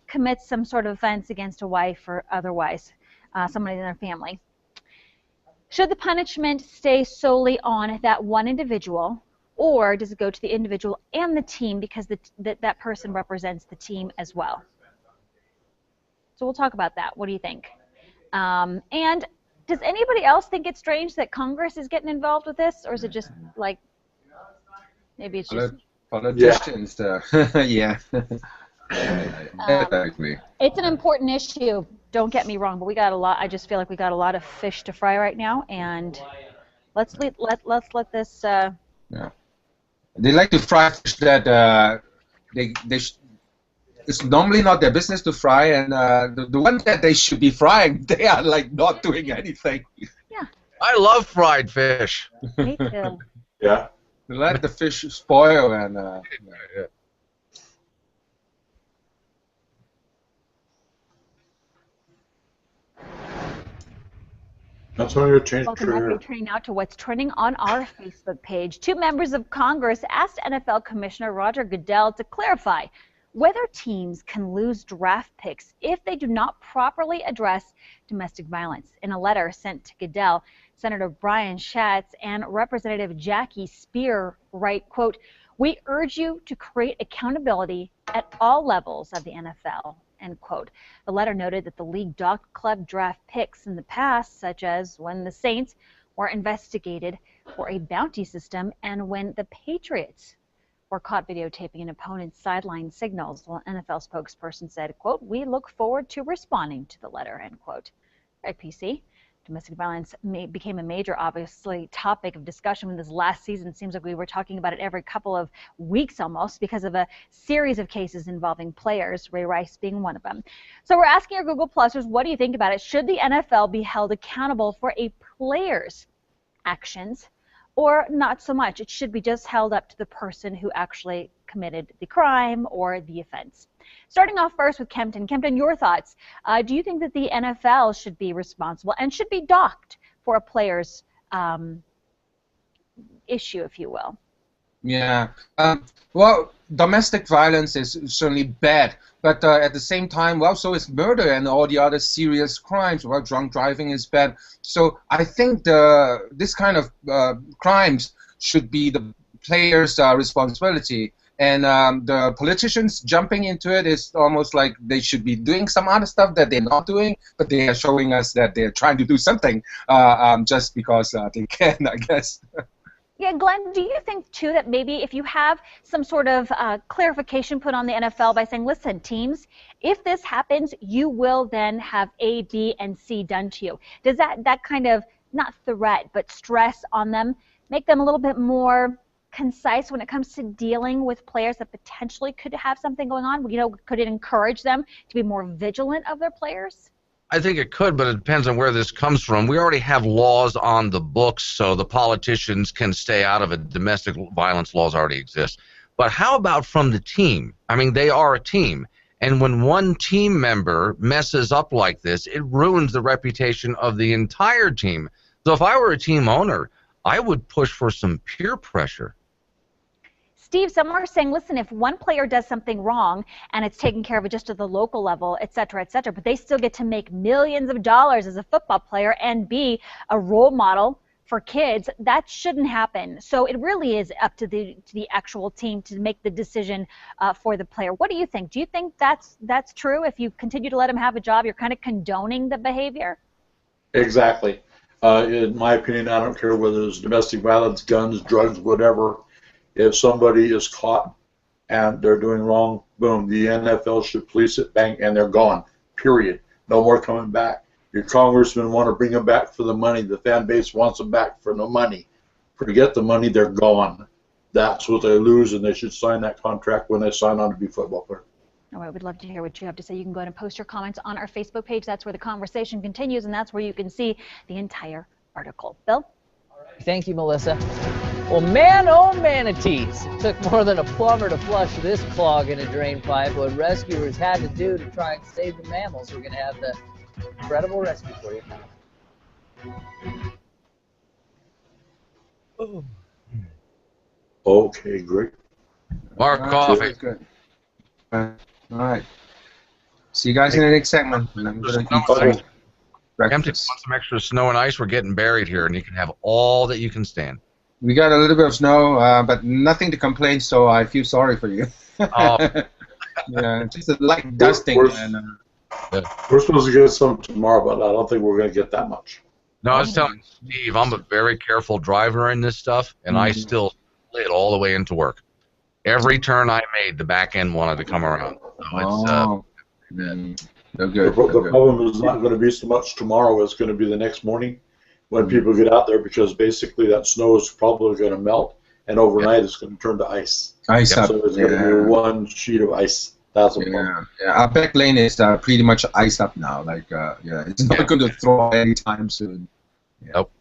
commits some sort of offense against a wife or otherwise, somebody in their family, should the punishment stay solely on that one individual, or does it go to the individual and the team because that person represents the team as well? So we'll talk about that. What do you think? And does anybody else think it's strange that Congress is getting involved with this, or is it just like maybe it's just
Politicians, yeah. I agree.
It's an important issue. Don't get me wrong, but we got a lot. I just feel like we got a lot of fish to fry right now, and let's let this.
Yeah. They like to fry fish that it's normally not their business to fry, and the ones that they should be frying, they are like not doing anything.
Yeah.
I love fried fish.
Me too.
Yeah.
Let the fish spoil and.
Yeah.
That's when you change
Welcome back. We're turning now to what's trending on our Facebook page. 2 members of Congress asked NFL Commissioner Roger Goodell to clarify whether teams can lose draft picks if they do not properly address domestic violence. In a letter sent to Goodell, Senator Brian Schatz and Representative Jackie Speer write, quote, "We urge you to create accountability at all levels of the NFL." End quote. The letter noted that the league docked club draft picks in the past, such as when the Saints were investigated for a bounty system and when the Patriots were caught videotaping an opponent's sideline signals. Well, NFL spokesperson said, quote, "We look forward to responding to the letter," end quote. Right, PC? Domestic violence became a major, obviously, topic of discussion in this last season. It seems like we were talking about it every couple of weeks almost because of a series of cases involving players, Ray Rice being one of them. So we're asking our Google Plusers, what do you think about it? Should the NFL be held accountable for a player's actions or not so much? It should be just held up to the person who actually committed the crime or the offense. Starting off first with Kempton. Kempton, your thoughts. Do you think that the NFL should be responsible and should be docked for a player's issue, if you will?
Yeah. Well, domestic violence is certainly bad, but at the same time, well, so is murder and all the other serious crimes. Well, drunk driving is bad. So I think this kind of crimes should be the players' responsibility. And the politicians jumping into it is almost like they should be doing some other stuff that they're not doing, but they are showing us that they're trying to do something just because they can, I guess.
Yeah, Glenn, do you think, too, that maybe if you have some sort of clarification put on the NFL by saying, listen, teams, if this happens, you will then have A, B, and C done to you. Does that kind of, not threat, but stress on them, make them a little bit more concise when it comes to dealing with players that potentially could have something going on? You know, could it encourage them to be more vigilant of their players?
I think it could, but it depends on where this comes from. We already have laws on the books, so the politicians can stay out of it. Domestic violence laws already exist. But how about from the team? I mean, they are a team. And when one team member messes up like this, it ruins the reputation of the entire team. So if I were a team owner, I would push for some peer pressure.
Steve, some are saying, listen, if one player does something wrong and it's taken care of just at the local level, et cetera, but they still get to make millions of dollars as a football player and be a role model for kids, that shouldn't happen. So it really is up to the actual team to make the decision for the player. What do you think? Do you think that's true? If you continue to let him have a job, you're kind of condoning the behavior?
Exactly. In my opinion, I don't care whether it's domestic violence, guns, drugs, whatever. If somebody is caught and they're doing wrong, boom, the NFL should police it, bang, and they're gone, period. No more coming back. Your congressmen want to bring them back for the money. The fan base wants them back for the money. Forget the money, they're gone. That's what they lose, and they should sign that contract when they sign on to be football players.
All right, we'd love to hear what you have to say. You can go ahead and post your comments on our Facebook page. That's where the conversation continues, and that's where you can see the entire article. Bill?
Thank you, Melissa. Well, man, oh manatees. It took more than a plumber to flush this clog in a drain pipe. What rescuers had to do to try and save the mammals. We're going to have the incredible rescue for you.
Oh. Okay, great.
More coffee.
Good. All right. See you guys in the next segment. I'm going to eat breakfast.
Want some extra snow and ice? We're getting buried here, and you can have all that you can stand.
We got a little bit of snow, but nothing to complain, so I feel sorry for you.
Oh.
Yeah, just a light dusting.
We're supposed to get some tomorrow, but I don't think we're going to get that much.
No, I was telling Steve, I'm a very careful driver in this stuff, and I still slid all the way into work. Every turn I made, the back end wanted to come around. So it's,
no good.
The problem is not going to be so much tomorrow. It's going to be the next morning when people get out there, because basically that snow is probably going to melt, and overnight it's going to turn to ice.
Ice up,
So it's going to be one sheet of ice. That's a problem.
Our back lane is pretty much iced up now. It's not going to thaw anytime soon.
Nope.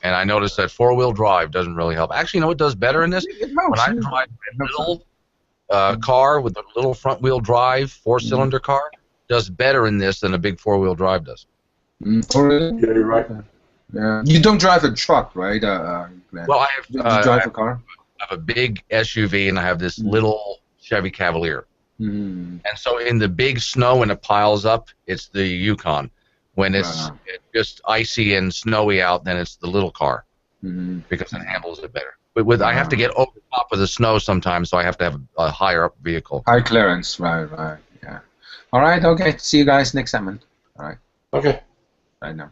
And I noticed that four-wheel drive doesn't really help. Actually, you know what does better in this? When I drive a little car with a little front-wheel drive, four-cylinder car, does better in this than a big four-wheel drive does.
Yeah, you're right. Yeah. You don't drive a truck, right, Glenn?
Well, I
Do you drive a car?
I have a big SUV and I have this little Chevy Cavalier.
Mm.
And so in the big snow when it piles up, it's the Yukon. When it's just icy and snowy out, then it's the little car because it handles it better. But I have to get over top of the snow sometimes, so I have to have a higher up vehicle.
High clearance, right, yeah. All right, okay. See you guys next segment. All right.
Okay.
Right now.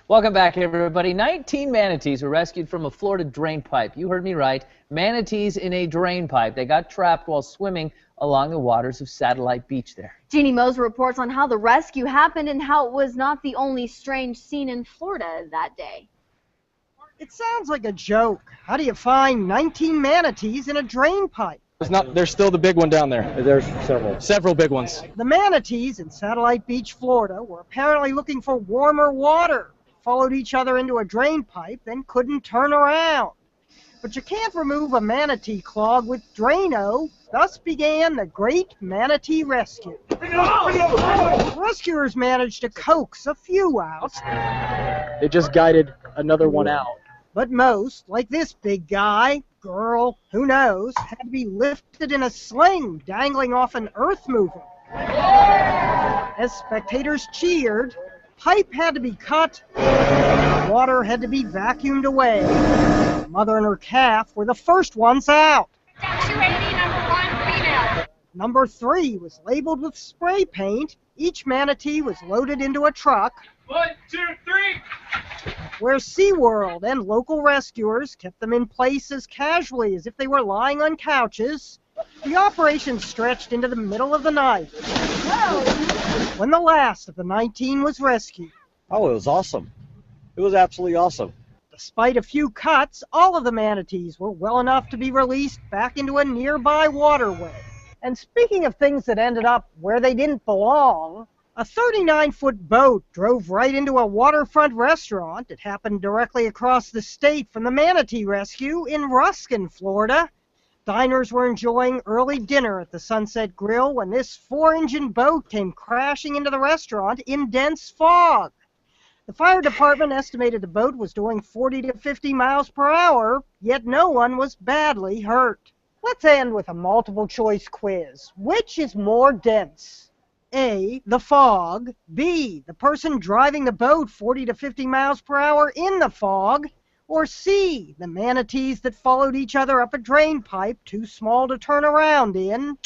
Welcome back, everybody. 19 manatees were rescued from a Florida drain pipe. You heard me right. Manatees in a drain pipe. They got trapped while swimming along the waters of Satellite Beach there.
Jeannie Moser reports on how the rescue happened and how it was not the only strange scene in Florida that day.
It sounds like a joke. How do you find 19 manatees in a drain pipe?
There's still the big one down there. There's several big ones.
The manatees in Satellite Beach, Florida were apparently looking for warmer water. Followed each other into a drain pipe, then couldn't turn around. But you can't remove a manatee clog with Drano. Thus began the Great Manatee Rescue. Rescuers managed to coax a few out.
They just guided another one out.
But most, like this big guy, girl, who knows, had to be lifted in a sling dangling off an earth mover. As spectators cheered, pipe had to be cut, water had to be vacuumed away. The mother and her calf were the first ones out.
280, number 1, female.
Number 3 was labeled with spray paint. Each manatee was loaded into a truck.
1, 2, 3.
Where SeaWorld and local rescuers kept them in place as casually as if they were lying on couches. The operation stretched into the middle of the night, when the last of the 19 was rescued.
Oh, it was awesome. It was absolutely awesome.
Despite a few cuts, all of the manatees were well enough to be released back into a nearby waterway. And speaking of things that ended up where they didn't belong, a 39-foot boat drove right into a waterfront restaurant. It happened directly across the state from the manatee rescue in Ruskin, Florida. Diners were enjoying early dinner at the Sunset Grill when this 4-engine boat came crashing into the restaurant in dense fog. The fire department estimated the boat was doing 40 to 50 miles per hour, yet no one was badly hurt. Let's end with a multiple-choice quiz. Which is more dense? A, the fog. B, the person driving the boat 40 to 50 miles per hour in the fog. Or C, the manatees that followed each other up a drain pipe too small to turn around in.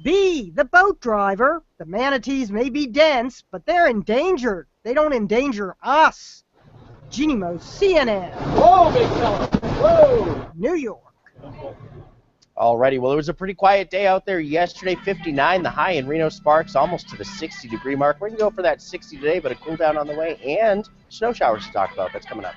B, the boat driver. The manatees may be dense, but they're endangered. They don't endanger us. Jeannie Mo, CNN.
Whoa, big fella. Whoa.
New York.
Alrighty, well, it was a pretty quiet day out there yesterday. 59, the high in Reno Sparks, almost to the 60-degree mark. We're going to go for that 60 today, but a cool down on the way, and snow showers to talk about. That's coming up.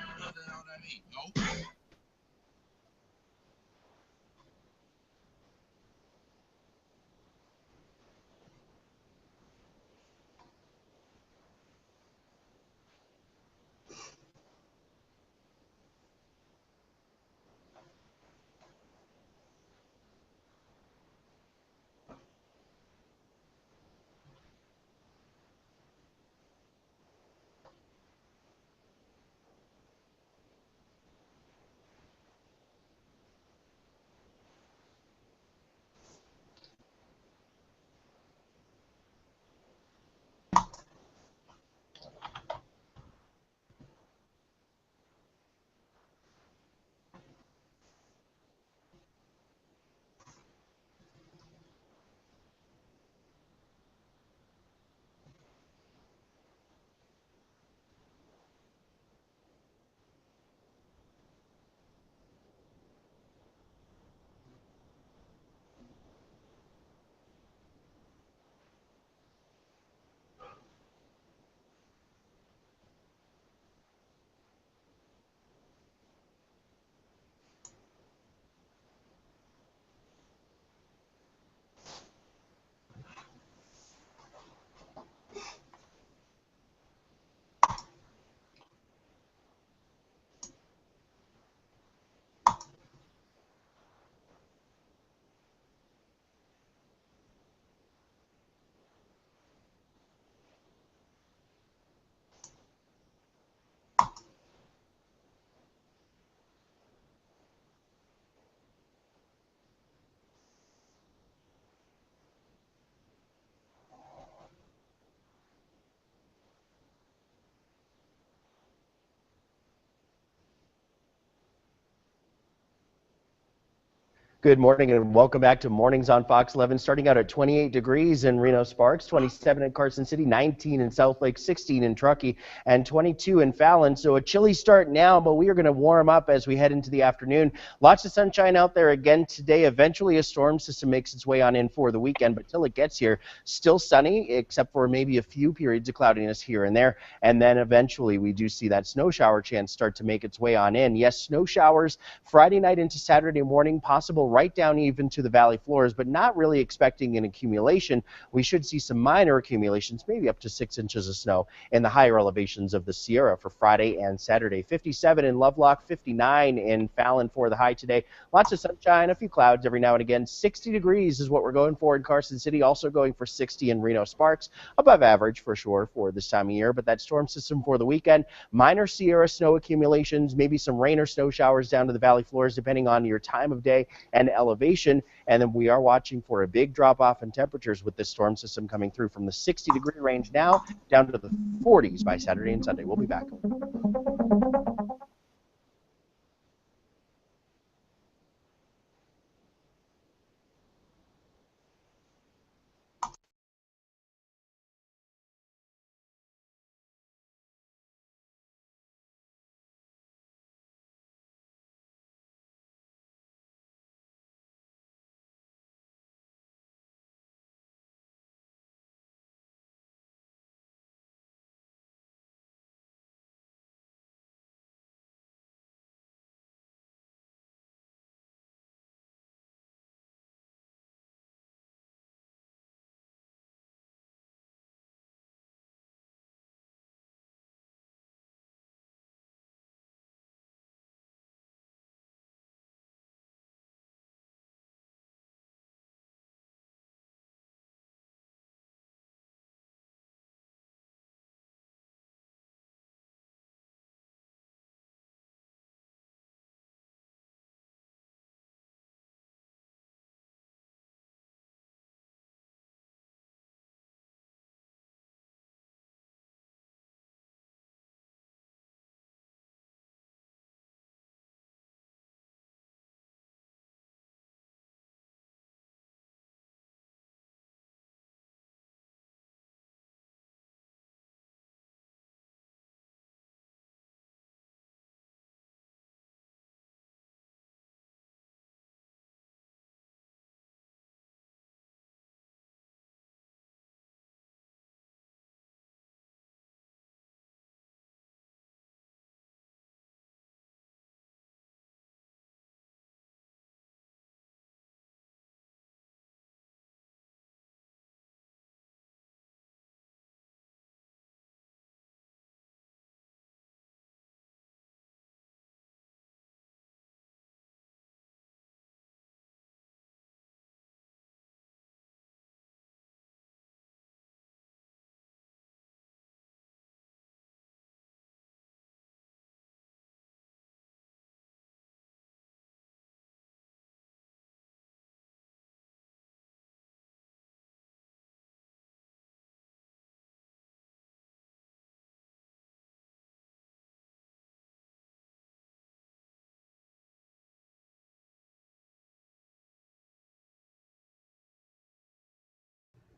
Good morning and welcome back to Mornings on Fox 11. Starting out at 28 degrees in Reno Sparks, 27 in Carson City, 19 in South Lake, 16 in Truckee, and 22 in Fallon. So a chilly start now, but we are going to warm up as we head into the afternoon. Lots of sunshine out there again today. Eventually a storm system makes its way on in for the weekend, but till it gets here, still sunny, except for maybe a few periods of cloudiness here and there. And then eventually we do see that snow shower chance start to make its way on in. Yes, snow showers Friday night into Saturday morning, possible right down even to the valley floors, but not really expecting an accumulation. We should see some minor accumulations, maybe up to 6 inches of snow in the higher elevations of the Sierra for Friday and Saturday. 57 in Lovelock, 59 in Fallon for the high today. Lots of sunshine, a few clouds every now and again. 60 degrees is what we're going for in Carson City, also going for 60 in Reno Sparks. Above average for sure for this time of year, but that storm system for the weekend, minor Sierra snow accumulations, maybe some rain or snow showers down to the valley floors depending on your time of day and elevation. And then we are watching for a big drop off in temperatures with this storm system coming through from the 60-degree range now down to the 40s by Saturday and Sunday. We'll be back.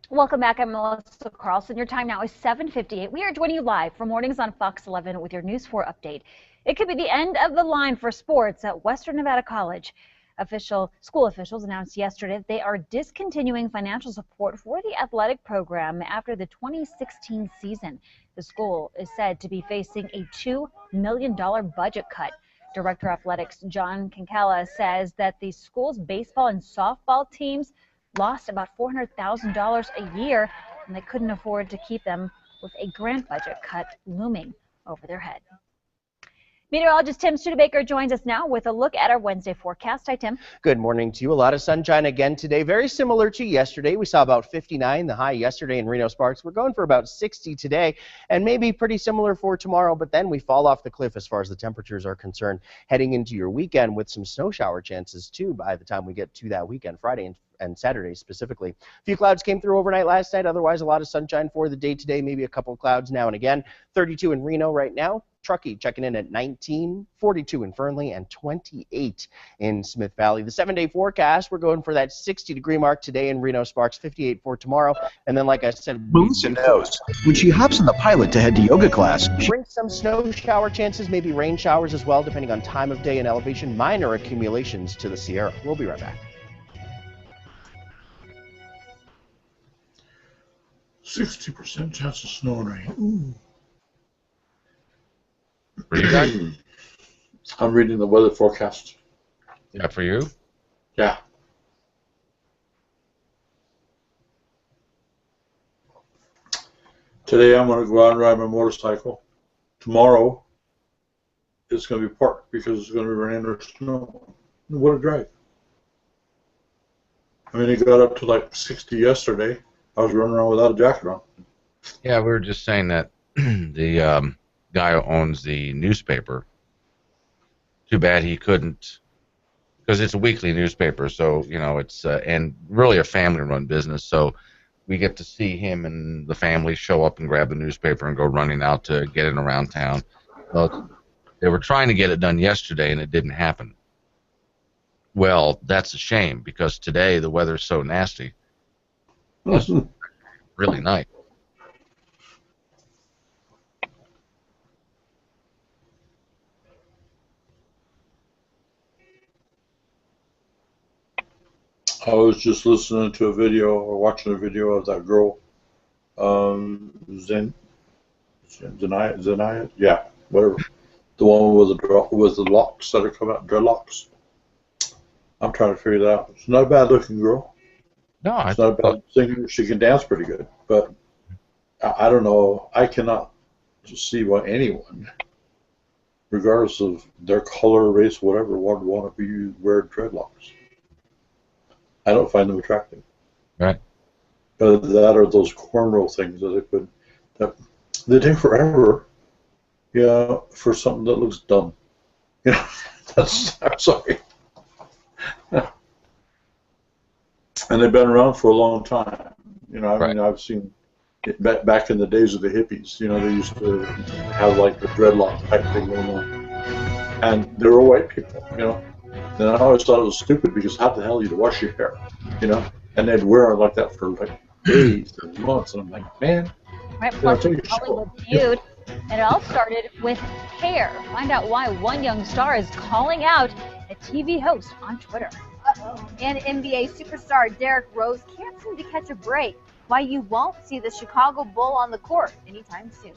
Welcome back. I'm Melissa Carlson. Your time now is 7:58. We are joining you live from Mornings on Fox 11 with your News 4 update. It could be the end of the line for sports at Western Nevada College. School officials announced yesterday that they are discontinuing financial support for the athletic program after the 2016 season. The school is said to be facing a $2 million budget cut. Director of Athletics John Kinkala says that the school's baseball and softball teams lost about $400,000 a year, and they couldn't afford to keep them with a grant budget cut looming over their head. Meteorologist Tim Studebaker joins us now with a look at our Wednesday forecast. Hi, Tim.
Good morning to you. A lot of sunshine again today. Very similar to yesterday. We saw about 59, the high yesterday in Reno Sparks. We're going for about 60 today, and maybe pretty similar for tomorrow, but then we fall off the cliff as far as the temperatures are concerned, heading into your weekend with some snow shower chances, too, by the time we get to that weekend, Friday and Saturday specifically. A few clouds came through overnight last night. Otherwise, a lot of sunshine for the day today, maybe a couple of clouds now and again. 32 in Reno right now. Truckee checking in at 19, 42 in Fernley, and 28 in Smith Valley. The 7-day forecast, we're going for that 60-degree mark today in Reno, Sparks 58 for tomorrow. And then, like I said,
Melissa knows when she hops on the Pilot to head to yoga class.
bring some snow shower chances, maybe rain showers as well, depending on time of day and elevation. Minor accumulations to the Sierra. We'll be right back.
60% chance of snow and rain.
For you guys?
I'm reading the weather forecast.
Yeah, for you?
Yeah. Today I'm going to go out and ride my motorcycle. Tomorrow it's going to be parked because it's going to be raining or snow. What a drag. I mean, it got up to like 60 yesterday. I was running around without a jacket on.
Yeah, we were just saying that the guy who owns the newspaper, too bad he couldn't, because it's a weekly newspaper, so, you know, it's, and really a family-run business, so we get to see him and the family show up and grab the newspaper and go running out to get it around town. Well, they were trying to get it done yesterday, and it didn't happen. Well, that's a shame, because today the weather's so nasty. It's really nice.
I was just listening to a video or watching a video of that girl, Zenaya, yeah, whatever, the one with the locks that are coming out, dreadlocks. I'm trying to figure that out. She's not a bad looking girl.
No,
she's not a bad singer. She can dance pretty good, but I don't know. I cannot see why anyone, regardless of their color, race, whatever, would want to wear dreadlocks. I don't find them attractive.
Right.
That or those cornrow things that they put. They take forever. Yeah, for something that looks dumb. You know, I'm sorry. And they've been around for a long time. You know, I mean, I've seen it back in the days of the hippies. You know, they used to have like the dreadlock type thing going on, and they were white people. You know. And I always thought it was stupid because how the hell do you wash your hair, you know? And they'd wear it like that for like days and months, and I'm like, man.
Right, plus Hollywood Feud, and it all started with hair. Find out why one young star is calling out a TV host on Twitter.
And NBA superstar Derrick Rose can't seem to catch a break. Why you won't see the Chicago Bull on the court anytime soon.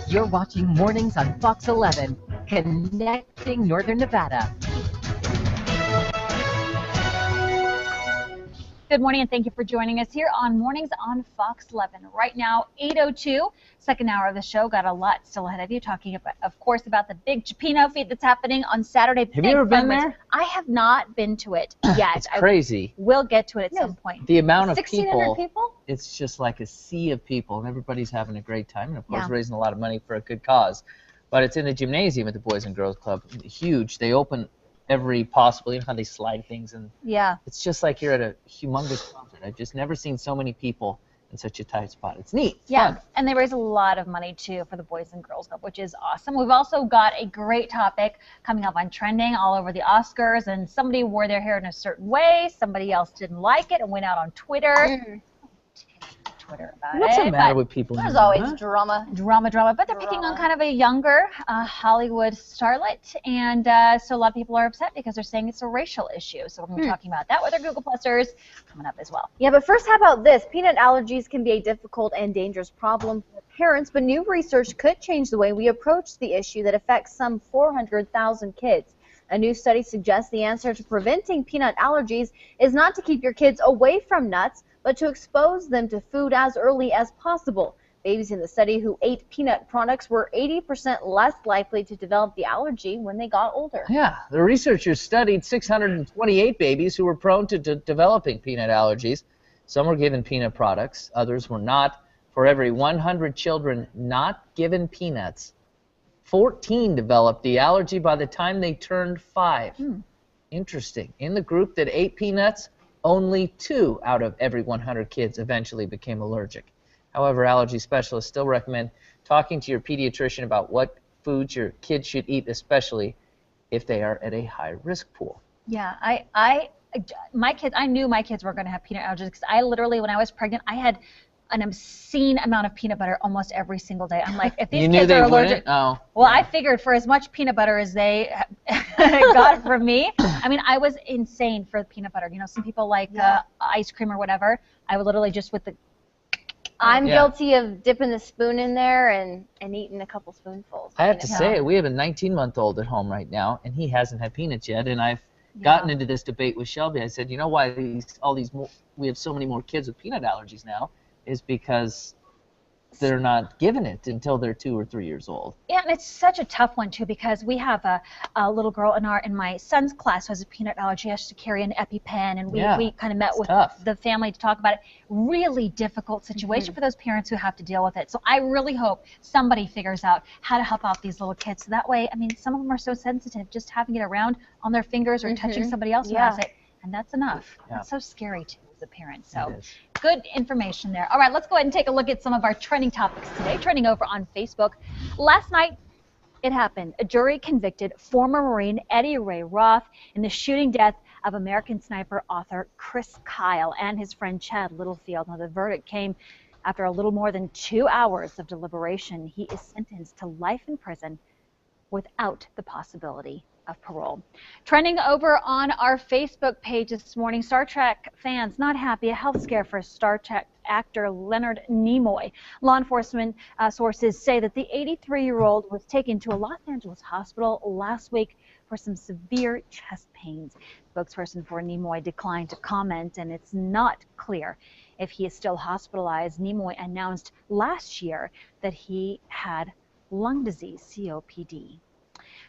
You're watching Mornings on Fox 11, connecting Northern Nevada.
Good morning, and thank you for joining us here on Mornings on Fox 11. Right now, 8:02, second hour of the show. Got a lot still ahead of you, talking about, of course, about the big Chipino feed that's happening on Saturday.
Have you ever been there?
I have not been to it yet.
It's crazy.
We'll get to it at some point.
The amount of
1,600 people?
It's just like a sea of people, and everybody's having a great time, and of course
Yeah.
raising a lot of money for a good cause. But it's in the gymnasium at the Boys and Girls Club. Huge. They open every possible, you know how they slide things, and
Yeah.
it's just like you're at a humongous concert. I've just never seen so many people in such a tight spot. It's neat. It's
Yeah,
fun.
and they raise a lot of money, too, for the Boys and Girls Club, which is awesome. We've also got a great topic coming up on trending all over the Oscars, and somebody wore their hair in a certain way, somebody else didn't like it and went out on Twitter. Twitter about
What's
it.
the matter
but
with people?
There's
now,
always
huh?
drama.
Drama, but they're picking on kind of a younger Hollywood starlet, and so a lot of people are upset because they're saying it's a racial issue. So we're going to be talking about that with our Google Plusers coming up as well.
Yeah, but first, how about this? Peanut allergies can be a difficult and dangerous problem for parents, but new research could change the way we approach the issue that affects some 400,000 kids. A new study suggests the answer to preventing peanut allergies is not to keep your kids away from nuts, but to expose them to food as early as possible. Babies in the study who ate peanut products were 80% less likely to develop the allergy when they got older.
Yeah, the researchers studied 628 babies who were prone to developing peanut allergies. Some were given peanut products, others were not. For every 100 children not given peanuts, 14 developed the allergy by the time they turned 5. Interesting. In the group that ate peanuts, only 2 out of every 100 kids eventually became allergic. However, allergy specialists still recommend talking to your pediatrician about what foods your kids should eat, especially if they are at a high-risk pool.
Yeah, my kids, I knew my kids were going to have peanut allergies because I literally, when I was pregnant, I had an obscene amount of peanut butter almost every single day. I'm like, if these kids are allergic,
oh.
well, I figured for as much peanut butter as they got from me, I mean, I was insane for peanut butter. You know, some people like ice cream or whatever. I would literally just with the.
I'm guilty of dipping the spoon in there and eating a couple spoonfuls.
I have to say, we have a 19-month-old at home right now, and he hasn't had peanuts yet, and I've gotten into this debate with Shelby. I said, you know why we have so many more kids with peanut allergies now is because they're not given it until they're 2 or 3 years old.
Yeah, and it's such a tough one too because we have a little girl in my son's class who has a peanut allergy. She has to carry an EpiPen, and we kind of met with the family to talk about it. Really difficult situation for those parents who have to deal with it. So I really hope somebody figures out how to help out these little kids. So that way, I mean, some of them are so sensitive, just having it around on their fingers or touching somebody else who has it, and that's enough. That's so scary too as a parent. So good information there. All right, let's go ahead and take a look at some of our trending topics today. Trending over on Facebook. Last night, it happened. A jury convicted former Marine Eddie Ray Roth in the shooting death of American sniper author Chris Kyle and his friend Chad Littlefield. Now, the verdict came after a little more than 2 hours of deliberation. He is sentenced to life in prison without the possibility of parole. Trending over on our Facebook page this morning, Star Trek fans not happy. A health scare for Star Trek actor Leonard Nimoy. Law enforcement sources say that the 83-year-old was taken to a Los Angeles hospital last week for some severe chest pains. Spokesperson for Nimoy declined to comment, and it's not clear if he is still hospitalized. Nimoy announced last year that he had lung disease, COPD.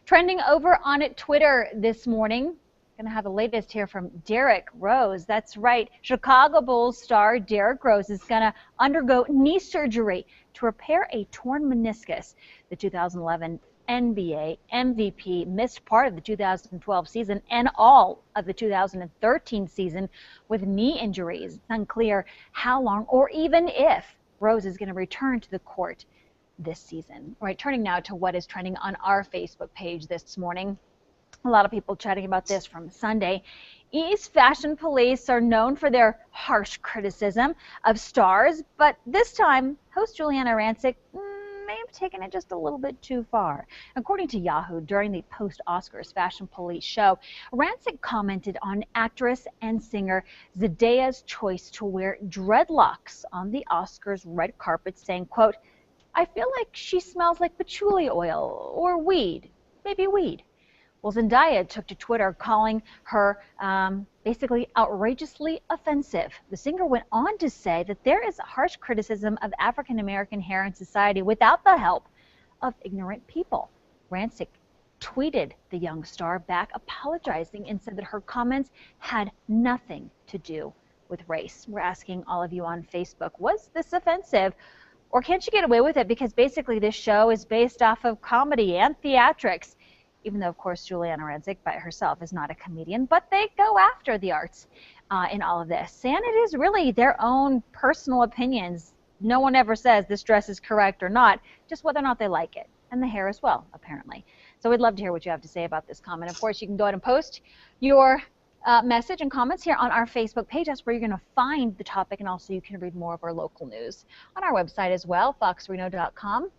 Trending over on Twitter this morning, going to have the latest here from Derrick Rose. That's right, Chicago Bulls star Derrick Rose is going to undergo knee surgery to repair a torn meniscus. The 2011 NBA MVP missed part of the 2012 season and all of the 2013 season with knee injuries. It's unclear how long or even if Rose is going to return to the court this season. All right, turning now to what is trending on our Facebook page this morning. A lot of people chatting about this from Sunday. East Fashion Police are known for their harsh criticism of stars, but this time, host Juliana Rancic may have taken it just a little bit too far. According to Yahoo, during the post-Oscars Fashion Police show, Rancic commented on actress and singer Zendaya's choice to wear dreadlocks on the Oscars red carpet, saying, quote, "I feel like she smells like patchouli oil or weed, maybe weed." Well, Zendaya took to Twitter calling her basically outrageously offensive. The singer went on to say that there is harsh criticism of African-American hair in society without the help of ignorant people. Rancic tweeted the young star back apologizing and said that her comments had nothing to do with race. We're asking all of you on Facebook, was this offensive? Or can't you get away with it because basically this show is based off of comedy and theatrics, even though, of course, Juliana Rancic by herself is not a comedian, but they go after the arts in all of this. And it is really their own personal opinions. No one ever says this dress is correct or not, just whether or not they like it. And the hair as well, apparently. So we'd love to hear what you have to say about this comment. Of course, you can go ahead and post your message and comments here on our Facebook page. That's where you're going to find the topic, and also you can read more of our local news on our website as well, foxreno.com.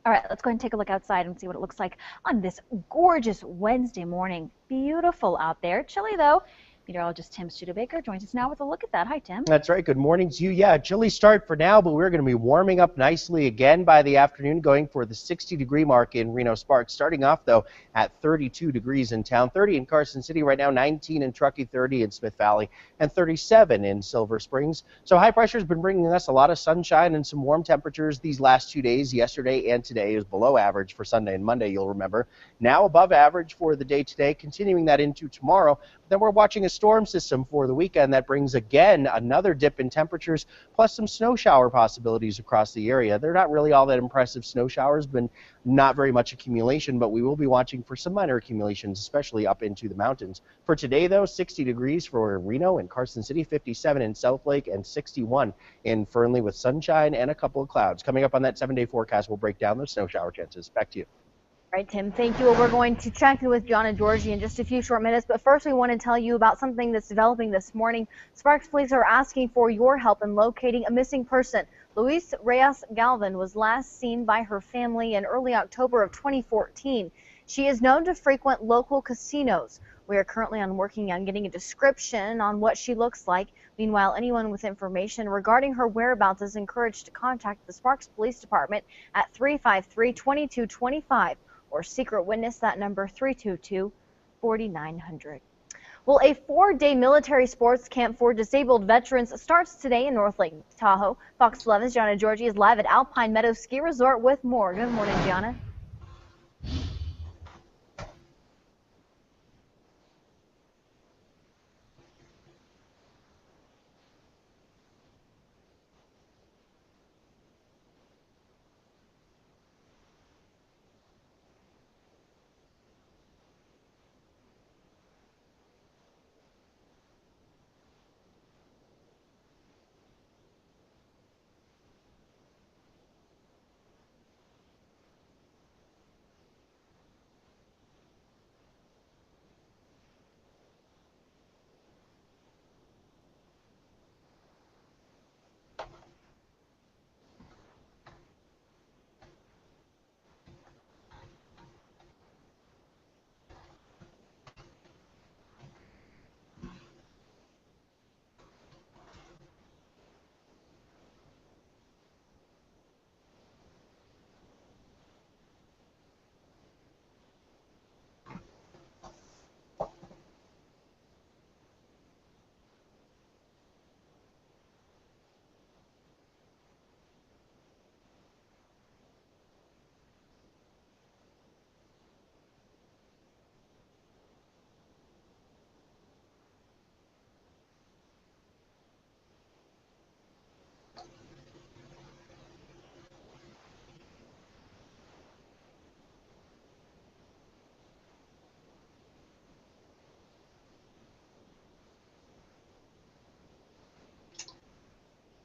All right, let's go ahead and take a look outside and see what it looks like on this gorgeous Wednesday morning. Beautiful out there. Chilly, though. Meteorologist Tim Studebaker joins us now with a look at that. Hi, Tim.
That's right. Good morning to you. Yeah, chilly start for now, but we're going to be warming up nicely again by the afternoon, going for the 60-degree mark in Reno Sparks. Starting off, though, at 32 degrees in town, 30 in Carson City right now, 19 in Truckee, 30 in Smith Valley, and 37 in Silver Springs. So high pressure has been bringing us a lot of sunshine and some warm temperatures these last 2 days. Yesterday and today is below average for Sunday and Monday, you'll remember. Now above average for the day today, continuing that into tomorrow. Then we're watching a storm system for the weekend. That brings, again, another dip in temperatures, plus some snow shower possibilities across the area. They're not really all that impressive snow showers, but not very much accumulation, but we will be watching for some minor accumulations, especially up into the mountains. For today, though, 60 degrees for Reno and Carson City, 57 in Southlake, and 61 in Fernley with sunshine and a couple of clouds. Coming up on that 7-day forecast, we'll break down the snow shower chances. Back to you.
Right, Tim, thank you. Well, we're going to check in with John and Georgie in just a few short minutes, but first we want to tell you about something that's developing this morning. Sparks Police are asking for your help in locating a missing person. Luis Reyes Galvin was last seen by her family in early October of 2014. She is known to frequent local casinos. We are currently working on getting a description on what she looks like. Meanwhile, anyone with information regarding her whereabouts is encouraged to contact the Sparks Police Department at 353-2225 or secret witness that number 322-4900. Well, a 4-day military sports camp for disabled veterans starts today in North Lake Tahoe. Fox 11's Gianna Georgie is live at Alpine Meadows Ski Resort with more. Good morning, Gianna.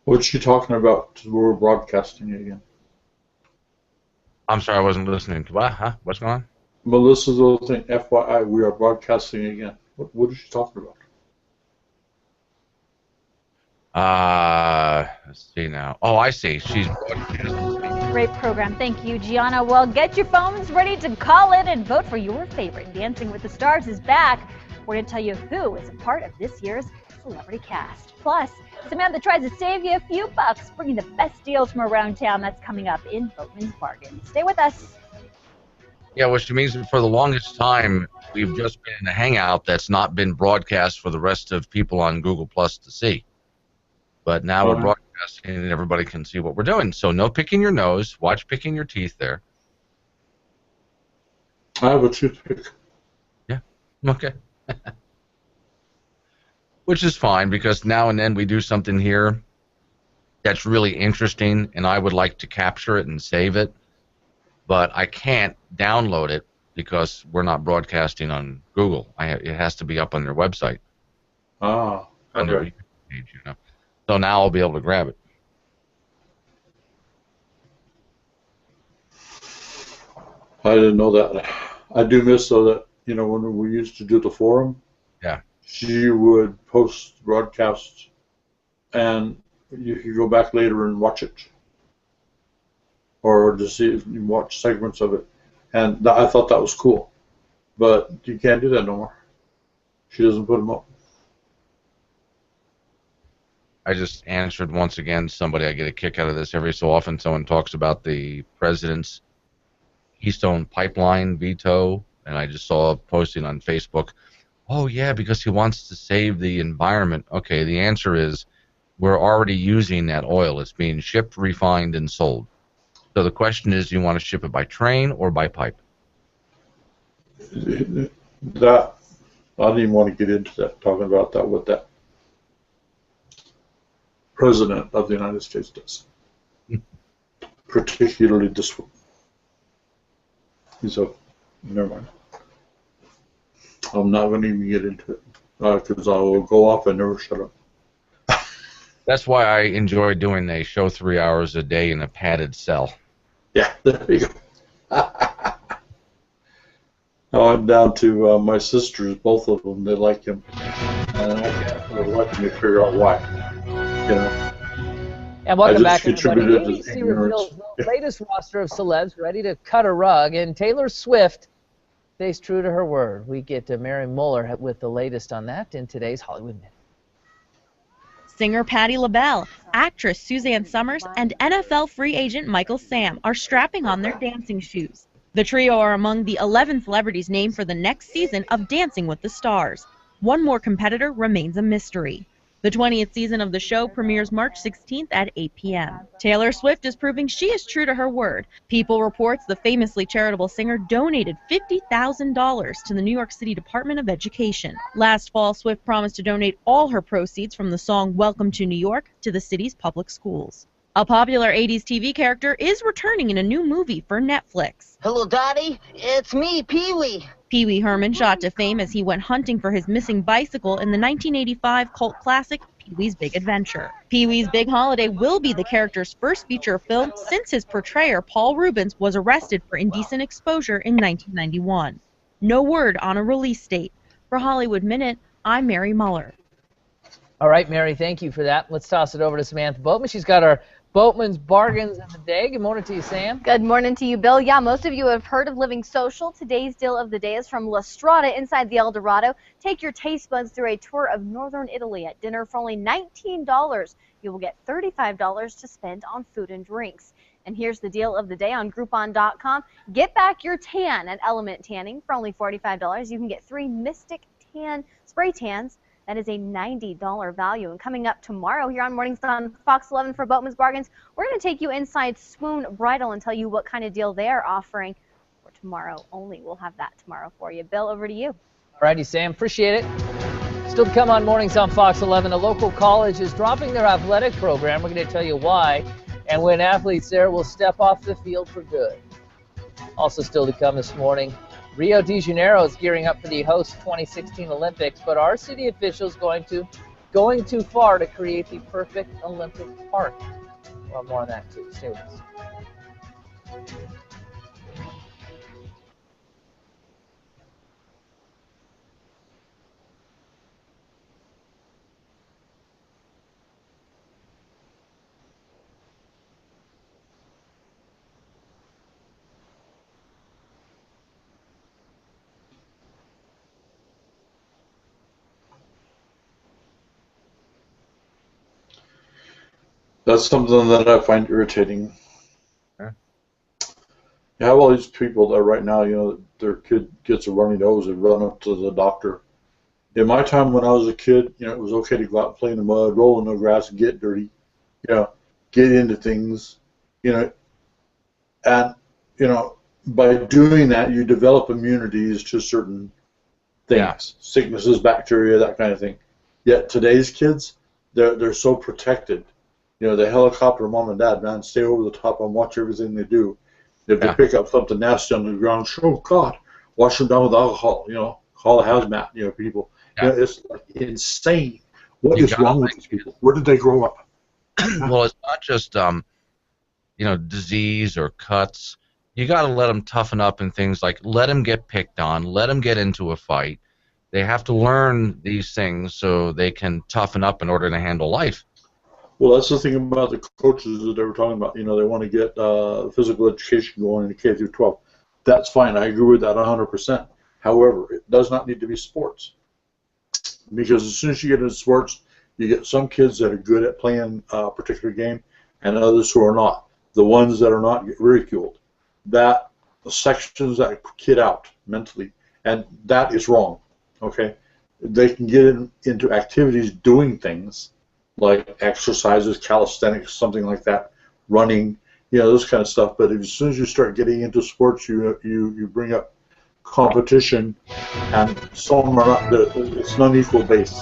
What's she talking about? We're broadcasting again.
I'm sorry, I wasn't listening. What? Huh? What's going on?
Melissa's little thing, FYI, we are broadcasting again. What is she talking about?
Let's see now. Oh, I see. She's broadcasting.
Great program. Thank you, Gianna. Well, get your phones ready to call in and vote for your favorite. Dancing with the Stars is back. We're going to tell you who is a part of this year's celebrity cast. Plus, Samantha tries to save you a few bucks, bringing the best deals from around town. That's coming up in Boatman's Bargain. Stay with us.
Yeah, which means that for the longest time, we've just been in a hangout that's not been broadcast for the rest of people on Google Plus to see. But now we're broadcasting and everybody can see what we're doing. So no picking your nose. Watch picking your teeth there.
I have a toothpick.
Yeah, okay. Which is fine, because now and then we do something here that's really interesting, and I would like to capture it and save it, but I can't download it because we're not broadcasting on Google. It has to be up on their website.
Ah,
on their
okay.
page, you know. So now I'll be able to grab it.
I didn't know that. I do miss, though, that, you know, when we used to do the forum,
yeah,
she would post broadcasts, and you could go back later and watch it, or to see, you watch segments of it, and I thought that was cool, but you can't do that no more. She doesn't put them up.
I just answered once again somebody. I get a kick out of this every so often. Someone talks about the president's Keystone Pipeline veto, and I just saw a posting on Facebook. Oh, yeah, because he wants to save the environment. Okay, the answer is we're already using that oil. It's being shipped, refined, and sold. So the question is, do you want to ship it by train or by pipe?
That I didn't even want to get into that, talking about that, what that President of the United States does. Particularly this one. So, never mind. I'm not going to even get into it because I will go off and never shut up.
That's why I enjoy doing a show 3 hours a day in a padded cell.
Yeah, there you go. I'm down to my sisters, both of them, they like him. And I can't for the life of me figure out why. You know?
And welcome back, everybody.
Contributed to
ABC
ignorance.
reveals the latest roster of celebs ready to cut a rug, and Taylor Swift stays true to her word. We get to Mary Muller with the latest on that in today's Hollywood Minute.
Singer Patti LaBelle, actress Suzanne Summers, and NFL free agent Michael Sam are strapping on their dancing shoes. The trio are among the 11 celebrities named for the next season of Dancing with the Stars. One more competitor remains a mystery. The 20th season of the show premieres March 16th at 8 p.m. Taylor Swift is proving she is true to her word. People reports the famously charitable singer donated $50,000 to the New York City Department of Education. Last fall, Swift promised to donate all her proceeds from the song Welcome to New York to the city's public schools. A popular 80s TV character is returning in a new movie for Netflix.
Hello, Daddy. It's me, Pee-wee.
Pee-wee Herman shot to fame as he went hunting for his missing bicycle in the 1985 cult classic Pee-wee's Big Adventure. Pee-wee's Big Holiday will be the character's first feature film since his portrayer, Paul Rubens, was arrested for indecent exposure in 1991. No word on a release date. For Hollywood Minute, I'm Mary Muller.
All right, Mary, thank you for that. Let's toss it over to Samantha Boatman. She's got our Boatman's Bargains of the Day. Good morning to you, Sam.
Good morning to you, Bill. Yeah, most of you have heard of Living Social. Today's deal of the day is from La Strada inside the El Dorado. Take your taste buds through a tour of northern Italy at dinner for only $19. You will get $35 to spend on food and drinks. And here's the deal of the day on Groupon.com. Get back your tan at Element Tanning for only $45. You can get 3 Mystic Tan spray tans. That is a $90 value. And coming up tomorrow here on Mornings on Fox 11 for Boatman's Bargains, we're going to take you inside Swoon Bridal and tell you what kind of deal they're offering for tomorrow only. We'll have that tomorrow for you. Bill, over to you.
All righty, Sam. Appreciate it. Still to come on Mornings on Fox 11, a local college is dropping their athletic program. We're going to tell you why and when athletes there will step off the field for good. Also still to come this morning, Rio de Janeiro is gearing up for the host 2016 Olympics, but are city officials going too far to create the perfect Olympic park? We'll have more on that too. Stay with us.
That's something that I find irritating.
Huh?
You have all these people that right now, you know, their kid gets a runny nose and run up to the doctor. In my time when I was a kid, you know, it was okay to go out and play in the mud, roll in the grass, and get dirty, you know, get into things, you know, and, you know, by doing that, you develop immunities to certain things, sicknesses, bacteria, that kind of thing. Yet today's kids, they're so protected. You know, the helicopter mom and dad, man, stay over the top and watch everything they do. If they pick up something nasty on the ground, oh God, wash them down with alcohol. You know, call a hazmat. You know, people. You know, it's like insane. What is wrong with these people? Where did they grow up?
Well, it's not just you know, disease or cuts. You got to let them toughen up and things like let them get picked on, let them get into a fight. They have to learn these things so they can toughen up in order to handle life.
Well, that's the thing about the coaches that they were talking about. You know, they want to get physical education going in K through 12. That's fine. I agree with that 100%. However, it does not need to be sports. Because as soon as you get into sports, you get some kids that are good at playing a particular game and others who are not. The ones that are not get ridiculed. That sections that kid out mentally. And that is wrong. Okay? They can get into activities doing things like exercises, calisthenics, something like that, running, you know, this kind of stuff. But as soon as you start getting into sports, you bring up competition, and some are not. It's an unequal base.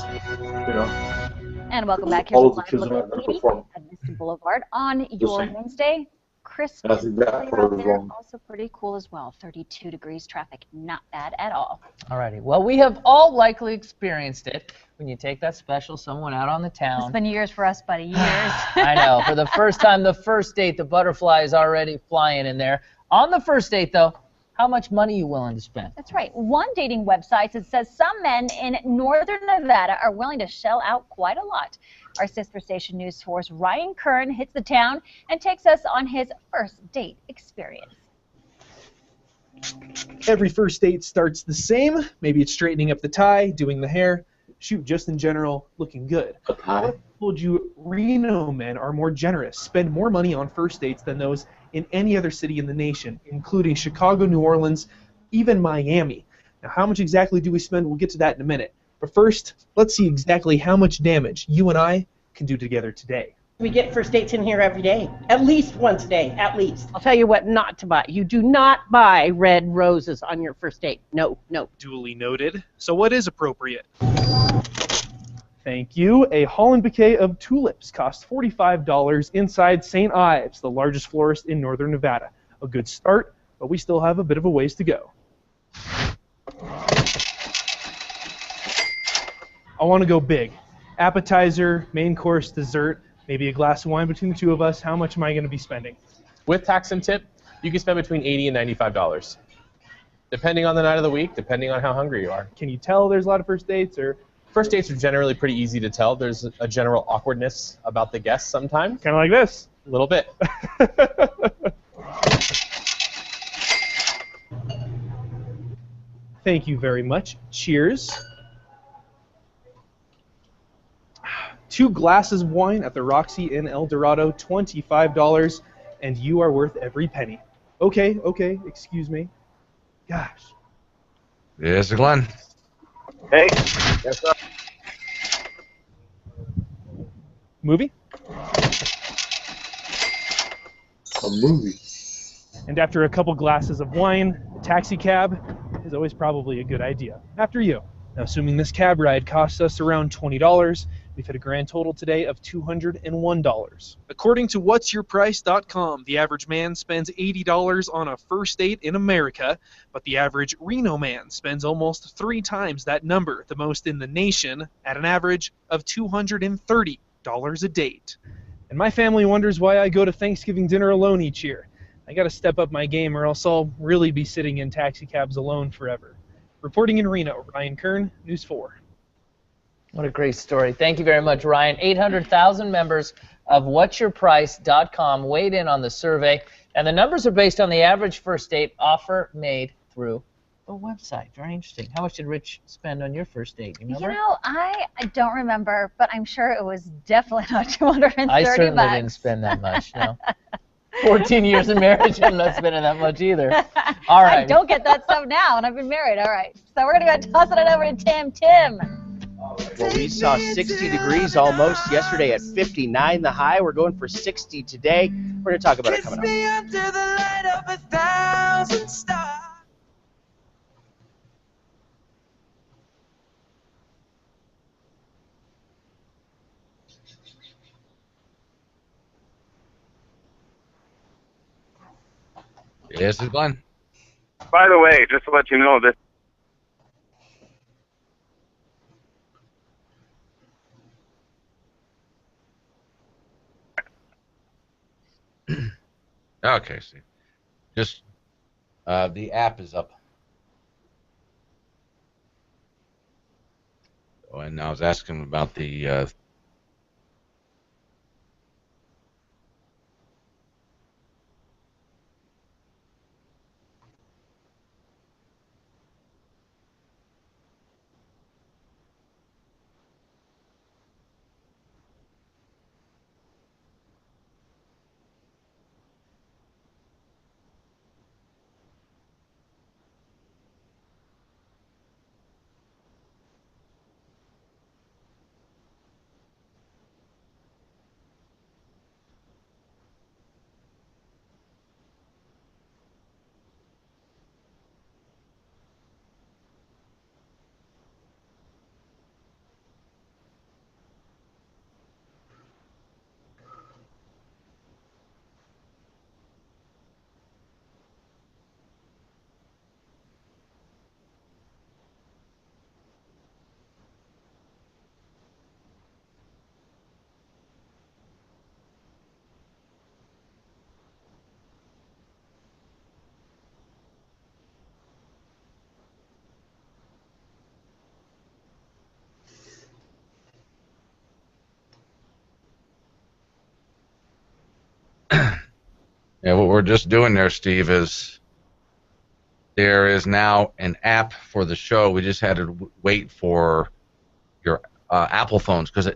And welcome back. Here's
All
a
of the
live
kids
look
are
at
not going to
Katie
perform.
at Vista Boulevard on your
same.
Wednesday. Crisp
I think that
clear
part
out
is
there.
wrong.
Also pretty cool as well. 32 degrees. Traffic not bad at all.
Alrighty. Well, we have all likely experienced it when you take that special someone out on the town.
It's been years for us, buddy. Years.
I know. For the first time, the first date, the butterfly is already flying in there. On the first date, though, how much money are you willing to spend?
That's right. One dating website that says some men in northern Nevada are willing to shell out quite a lot. Our sister station News 4's Ryan Kern hits the town and takes us on his first date experience.
Every first date starts the same. Maybe it's straightening up the tie, doing the hair. Shoot, just in general, looking good. What if I told you Reno men are more generous, spend more money on first dates than those in any other city in the nation, including Chicago, New Orleans, even Miami. Now, how much exactly do we spend? We'll get to that in a minute. But first, let's see exactly how much damage you and I can do together today.
We get first dates in here every day, at least once a day, at least. I'll tell you what not to buy. You do not buy red roses on your first date. No, no.
Duly noted. So what is appropriate? Thank you. A Holland bouquet of tulips costs $45 inside St. Ives, the largest florist in northern Nevada. A good start, but we still have a bit of a ways to go. I want to go big. Appetizer, main course, dessert, maybe a glass of wine between the two of us. How much am I going to be spending?
With tax and tip, you can spend between $80 and $95. Depending on the night of the week, depending on how hungry you are.
Can you tell there's a lot of first dates, or?
First dates are generally pretty easy to tell. There's a general awkwardness about the guests sometimes.
Kind of like this.
A little bit.
Thank you very much. Cheers. 2 glasses of wine at the Roxy in El Dorado, $25, and you are worth every penny. Okay, excuse me. Gosh.
Yes, Glenn.
Hey. Yes, sir.
Movie?
A movie.
And after a couple glasses of wine, a taxi cab is always probably a good idea. After you. Now, assuming this cab ride costs us around $20, we've hit a grand total today of $201. According to whatsyourprice.com, the average man spends $80 on a first date in America, but the average Reno man spends almost 3 times that number, the most in the nation, at an average of $230 a date. And my family wonders why I go to Thanksgiving dinner alone each year. I gotta step up my game or else I'll really be sitting in taxi cabs alone forever. Reporting in Reno, Ryan Kern, News 4.
What a great story. Thank you very much, Ryan. 800,000 members of whatsyourprice.com weighed in on the survey, and the numbers are based on the average first date offer made through the website. Very interesting. How much did Rich spend on your first date? You remember?
You know, I don't remember, but I'm sure it was definitely not $230.
I certainly didn't spend that much, no. 14 years in marriage, I'm not spending that much either. All right.
I don't get that stuff now, and I've been married. All right. So we're going to go toss it over to Tim.
Well, we saw 60 degrees almost yesterday at 59 the high. We're going for 60 today. We're going to talk about it coming up.
Under the light of 1,000 stars.
Yes, it's Glenn.
By the way, just to let you know, this
Okay, see. Just the app is up. Oh, and I was asking about the Yeah, what we're just doing there, Steve, is there is now an app for the show. We just had to wait for your Apple phones because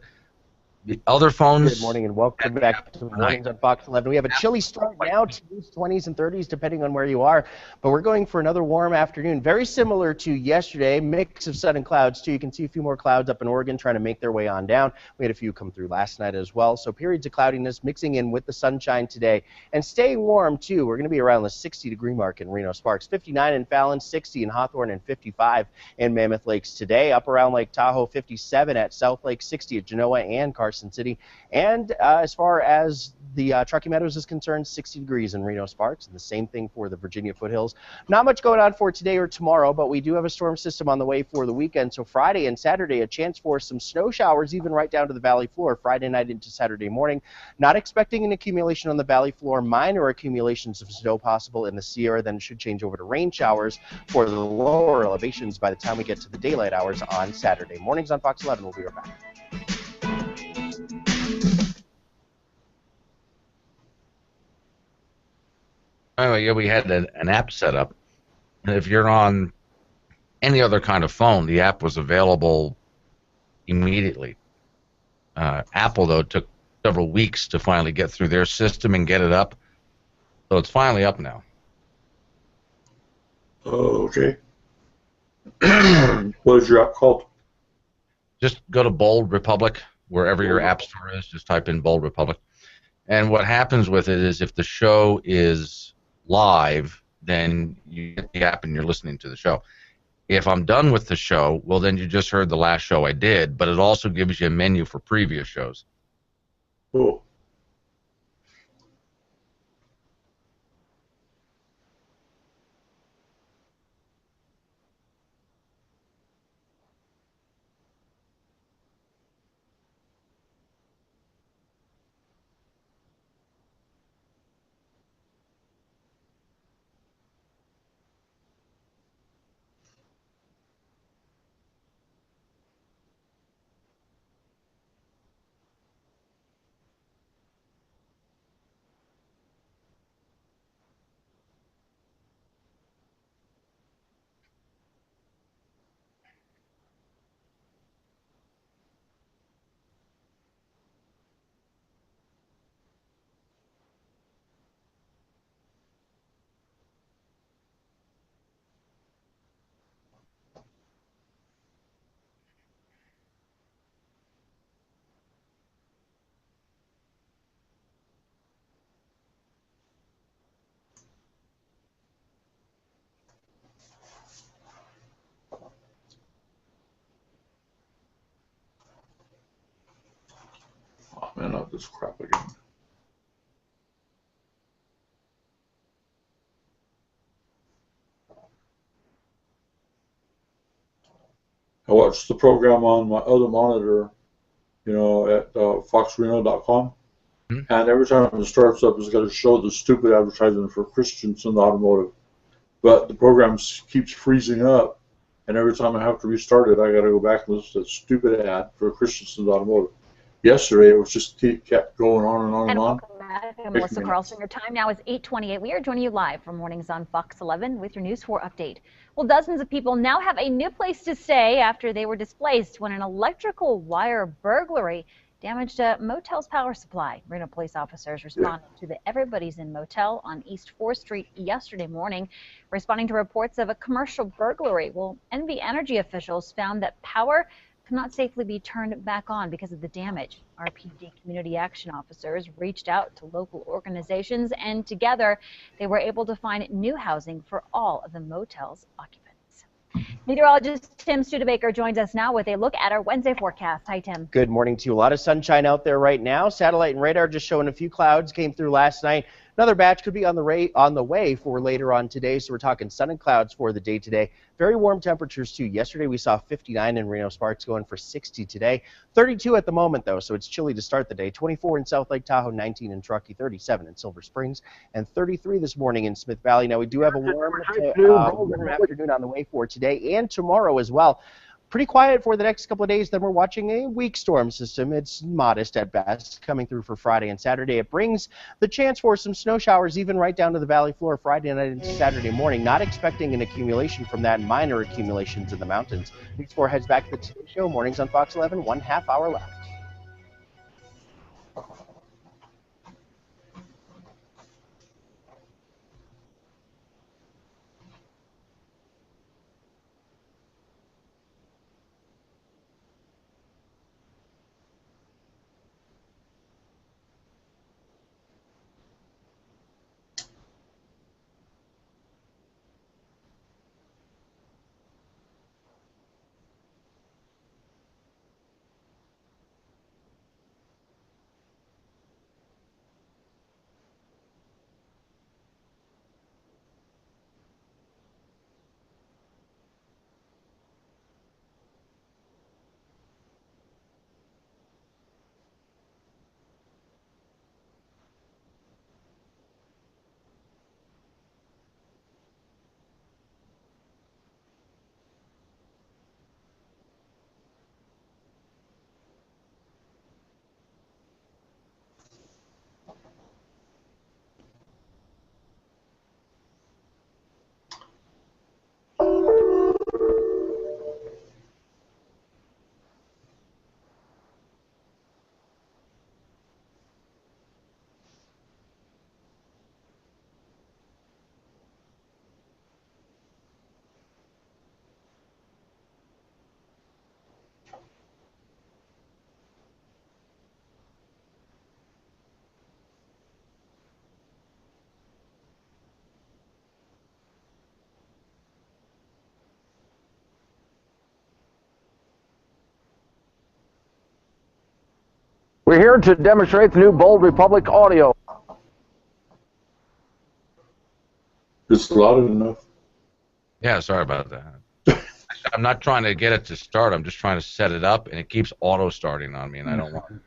the other phones.
Good morning and welcome back to Mornings on Fox 11. We have a chilly start now, 20s and 30s depending on where you are, but we're going for another warm afternoon. Very similar to yesterday, mix of sun and clouds too. You can see a few more clouds up in Oregon trying to make their way on down. We had a few come through last night as well, so periods of cloudiness mixing in with the sunshine today and staying warm too. We're going to be around the 60-degree mark in Reno Sparks, 59 in Fallon, 60 in Hawthorne, and 55 in Mammoth Lakes today. Up around Lake Tahoe, 57 at South Lake, 60 at Genoa and Carson City. And as far as the Truckee Meadows is concerned, 60 degrees in Reno Sparks, and the same thing for the Virginia foothills. Not much going on for today or tomorrow, but we do have a storm system on the way for the weekend. So Friday and Saturday, a chance for some snow showers, even right down to the valley floor, Friday night into Saturday morning. Not expecting an accumulation on the valley floor, minor accumulations of snow possible in the Sierra, then it should change over to rain showers for the lower elevations by the time we get to the daylight hours on Saturday. Mornings on Fox 11. We'll be right back.
Anyway, yeah, we had an app set up. If you're on any other kind of phone, the app was available immediately. Apple, though, took several weeks to finally get through their system and get it up. So it's finally up now.
Oh, okay. What is your app called?
Just go to Bold Republic, wherever your app store is. Just type in Bold Republic. And what happens with it is if the show is live, then you get the app and you're listening to the show. If I'm done with the show, well, then you just heard the last show I did, but it also gives you a menu for previous shows.
Cool. Oh man, not this crap again. I watched the program on my other monitor, you know, at foxreno.com. And every time it starts up, it's got to show the stupid advertisement for Christensen Automotive. But the program keeps freezing up, and every time I have to restart it, I got to go back and listen to that stupid ad for Christensen Automotive. Yesterday, it was just kept going on and on and on.
Welcome back. I'm Melissa Carlson. Your time now is 8:28. We are joining you live from Mornings on Fox 11 with your News 4 update. Well, dozens of people now have a new place to stay after they were displaced when an electrical wire burglary damaged a motel's power supply. Reno police officers responded to the Everybody's Inn Motel on East 4th Street yesterday morning, responding to reports of a commercial burglary. Well, NV Energy officials found that power could not safely be turned back on because of the damage. RPD community action officers reached out to local organizations, and together they were able to find new housing for all of the motel's occupants. Meteorologist Tim Studebaker joins us now with a look at our Wednesday forecast. Hi, Tim.
Good morning to you. A lot of sunshine out there right now. Satellite and radar just showing a few clouds came through last night. Another batch could be on the way for later on today, so we're talking sun and clouds for the day today. Very warm temperatures, too. Yesterday we saw 59 in Reno Sparks, going for 60 today. 32 at the moment, though, so it's chilly to start the day. 24 in South Lake Tahoe, 19 in Truckee, 37 in Silver Springs, and 33 this morning in Smith Valley. Now, we do have a warm afternoon on the way for today and tomorrow as well. pretty quiet for the next couple of days. Then we're watching a weak storm system. It's modest at best, coming through for Friday and Saturday. It brings the chance for some snow showers even right down to the valley floor Friday night and Saturday morning. Not expecting an accumulation from that, minor accumulations in the mountains. News 4 heads back to the Today Show. Mornings on Fox 11, 1/2 hour left.
We're here to demonstrate the new Bold Republic audio.
It's loud enough.
Yeah, sorry about that. I'm not trying to get it to start. I'm just trying to set it up, and it keeps auto-starting on me, and I don't want it.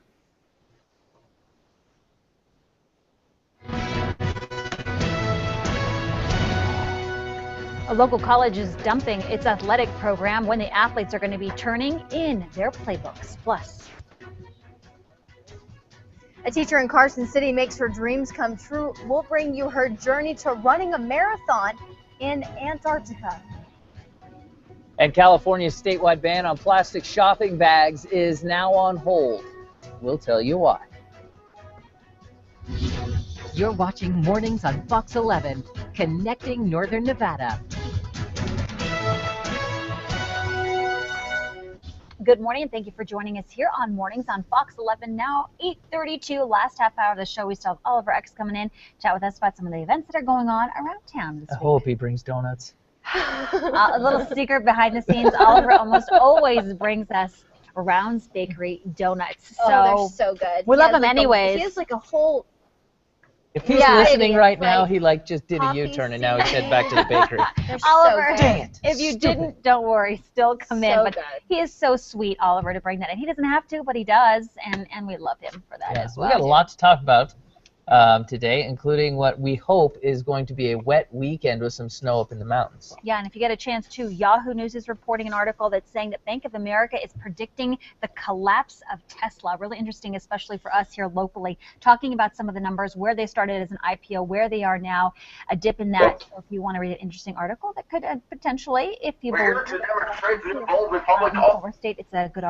A local college is dumping its athletic program when the athletes are going to be turning in their playbooks. Plus,
a teacher in Carson City makes her dreams come true. We'll bring you her journey to running a marathon in Antarctica.
And California's statewide ban on plastic shopping bags is now on hold. We'll tell you why.
You're watching Mornings on Fox 11, connecting Northern Nevada.
good morning and thank you for joining us here on Mornings on Fox 11. Now 8:32, last half hour of the show. We still have Oliver X coming in, chat with us about some of the events that are going on around town this
I
week.
hope he brings donuts.
A little secret behind the scenes, Oliver almost always brings us Rounds Bakery donuts. So
Oh, they're so good.
We
He
love
has
them anyways.
He has like a whole.
If he's
Yeah,
listening
it's
right
like
now, he just did a
poppy
U-turn and now he's headed back to the bakery.
They're
Oliver,
so good.
if you didn't, don't worry, still come in.
So
But
good.
he is so sweet, Oliver, to bring that in. He doesn't have to, but he does, and we love him for that
Yeah,
as
so
well.
we got a lot to talk about today, including what we hope is going to be a wet weekend with some snow up in the mountains.
Yeah, and if you get a chance to, Yahoo News is reporting an article that's saying that Bank of America is predicting the collapse of Tesla. Really interesting, especially for us here locally, talking about some of the numbers, where they started as an IPO, where they are now, a dip in that. So if you want to read an interesting article that could potentially, if you believe overstate, it's a good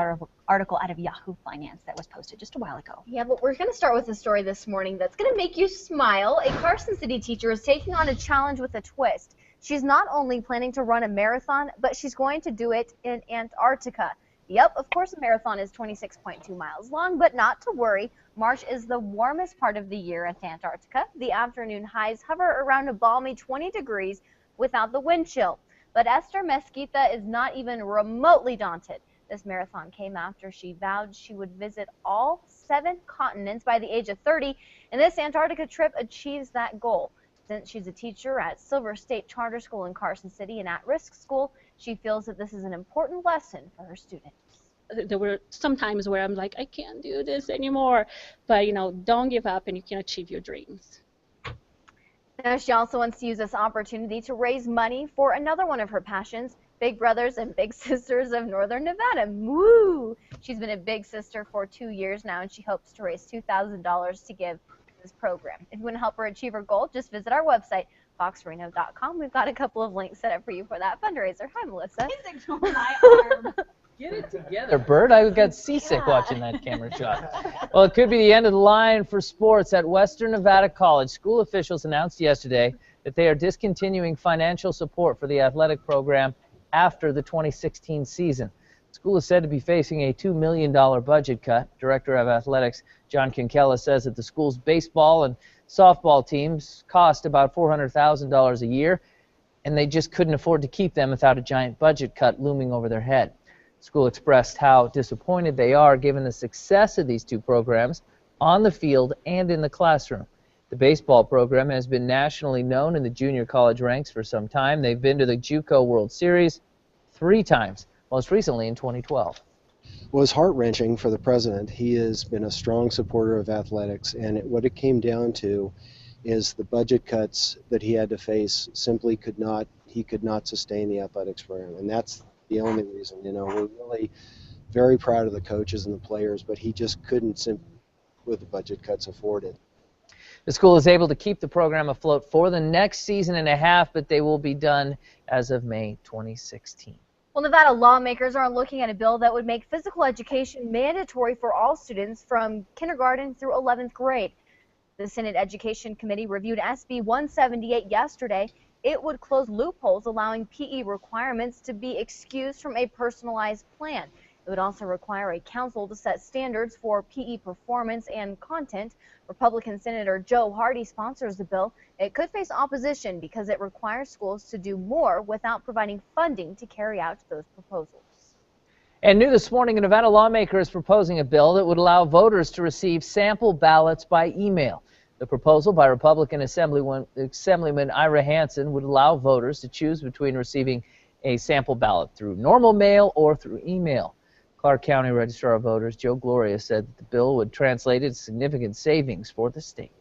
article out of Yahoo Finance that was posted just a while ago.
Yeah, but we're going to start with a story this morning that's going to make you smile. A Carson City teacher is taking on a challenge with a twist. She's not only planning to run a marathon, but she's going to do it in Antarctica. Yep, of course a marathon is 26.2 miles long, but not to worry. March is the warmest part of the year at Antarctica. The afternoon highs hover around a balmy 20 degrees without the wind chill. But Esther Mesquita is not even remotely daunted. This marathon came after she vowed she would visit all 7 continents by the age of 30, and this Antarctica trip achieves that goal. Since she's a teacher at Silver State Charter School in Carson City, an at-risk school, she feels that this is an important lesson for her students.
There were some times where I'm like, I can't do this anymore. But, don't give up and you can achieve your dreams.
Now, she also wants to use this opportunity to raise money for another one of her passions, Big Brothers and Big Sisters of Northern Nevada. Woo! She's been a Big Sister for 2 years now, and she hopes to raise $2,000 to give to this program. If you want to help her achieve her goal, just visit our website, foxreno.com. We've got a couple of links set up for you for that fundraiser. Hi, Melissa.
Get it together, Bert. I got seasick watching that camera shot. Well, it could be the end of the line for sports at Western Nevada College. School officials announced yesterday that they are discontinuing financial support for the athletic program after the 2016 season. The school is said to be facing a $2 million budget cut. Director of Athletics John Kinkella says that the school's baseball and softball teams cost about $400,000 a year, and they just couldn't afford to keep them without a giant budget cut looming over their head. School expressed how disappointed they are given the success of these two programs on the field and in the classroom. The baseball program has been nationally known in the junior college ranks for some time. They've been to the JUCO World Series 3 times, most recently in 2012.
Was heart-wrenching for the president. He has been a strong supporter of athletics, and what it came down to is the budget cuts that he had to face simply could not sustain the athletics program, and that's the only reason. You know, we're really very proud of the coaches and the players, but he just couldn't simply, with the budget cuts, afford it.
The school is able to keep the program afloat for the next season and a half, but they will be done as of May 2016.
Well, Nevada lawmakers are looking at a bill that would make physical education mandatory for all students from kindergarten through 11th grade. The Senate Education Committee reviewed SB 178 yesterday. It would close loopholes allowing PE requirements to be excused from a personalized plan. It would also require a council to set standards for PE performance and content. Republican Senator Joe Hardy sponsors the bill. It could face opposition because it requires schools to do more without providing funding to carry out those proposals.
And new this morning, a Nevada lawmaker is proposing a bill that would allow voters to receive sample ballots by email. The proposal by Republican Assemblyman Ira Hansen would allow voters to choose between receiving a sample ballot through normal mail or through email. Clark County Registrar of Voters Joe Gloria said that the bill would translate into significant savings for the state.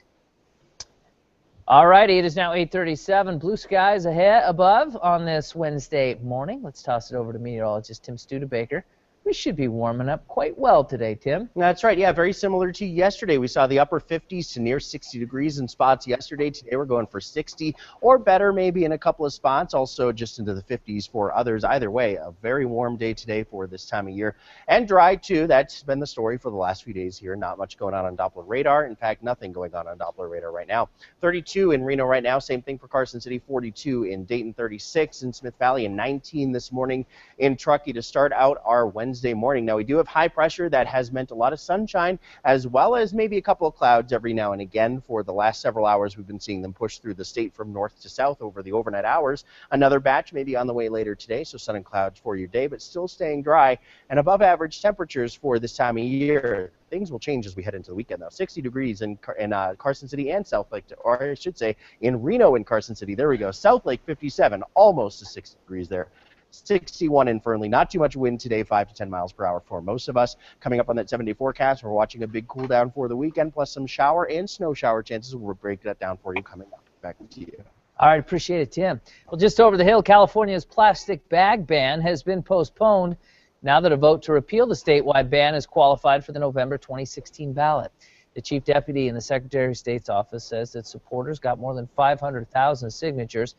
All righty, it is now 8:37. Blue skies ahead above on this Wednesday morning. Let's toss it over to meteorologist Tim Studebaker. We should be warming up quite well today, Tim.
That's right. Yeah, very similar to yesterday. We saw the upper 50s to near 60 degrees in spots yesterday. Today we're going for 60 or better maybe in a couple of spots. Also just into the 50s for others. Either way, a very warm day today for this time of year. And dry, too. That's been the story for the last few days here. Not much going on Doppler radar. In fact, nothing going on Doppler radar right now. 32 in Reno right now. Same thing for Carson City. 42 in Dayton. 36 in Smith Valley. And 19 this morning in Truckee to start out our Wednesday morning. Now, we do have high pressure that has meant a lot of sunshine as well as maybe a couple of clouds every now and again. For the last several hours, we've been seeing them push through the state from north to south over the overnight hours. Another batch maybe on the way later today, so sun and clouds for your day, but still staying dry and above average temperatures for this time of year. Things will change as we head into the weekend, though. 60 degrees in Carson City and South Lake, or I should say in Reno and Carson City. There we go. South Lake 57, almost to 60 degrees there. 61 in Fernley. Not too much wind today, 5 to 10 miles per hour for most of us. Coming up on that 7-day forecast, we're watching a big cool down for the weekend, plus some shower and snow shower chances. We'll break that down for you coming up. Back to you.
All right, appreciate it, Tim. Well, just over the hill, California's plastic bag ban has been postponed now that a vote to repeal the statewide ban is qualified for the November 2016 ballot. The chief deputy in the Secretary of State's office says that supporters got more than 500,000 signatures.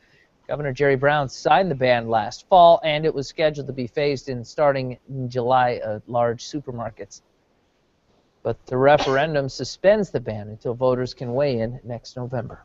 Governor Jerry Brown signed the ban last fall, and it was scheduled to be phased in starting in July at large supermarkets. But the referendum suspends the ban until voters can weigh in next November.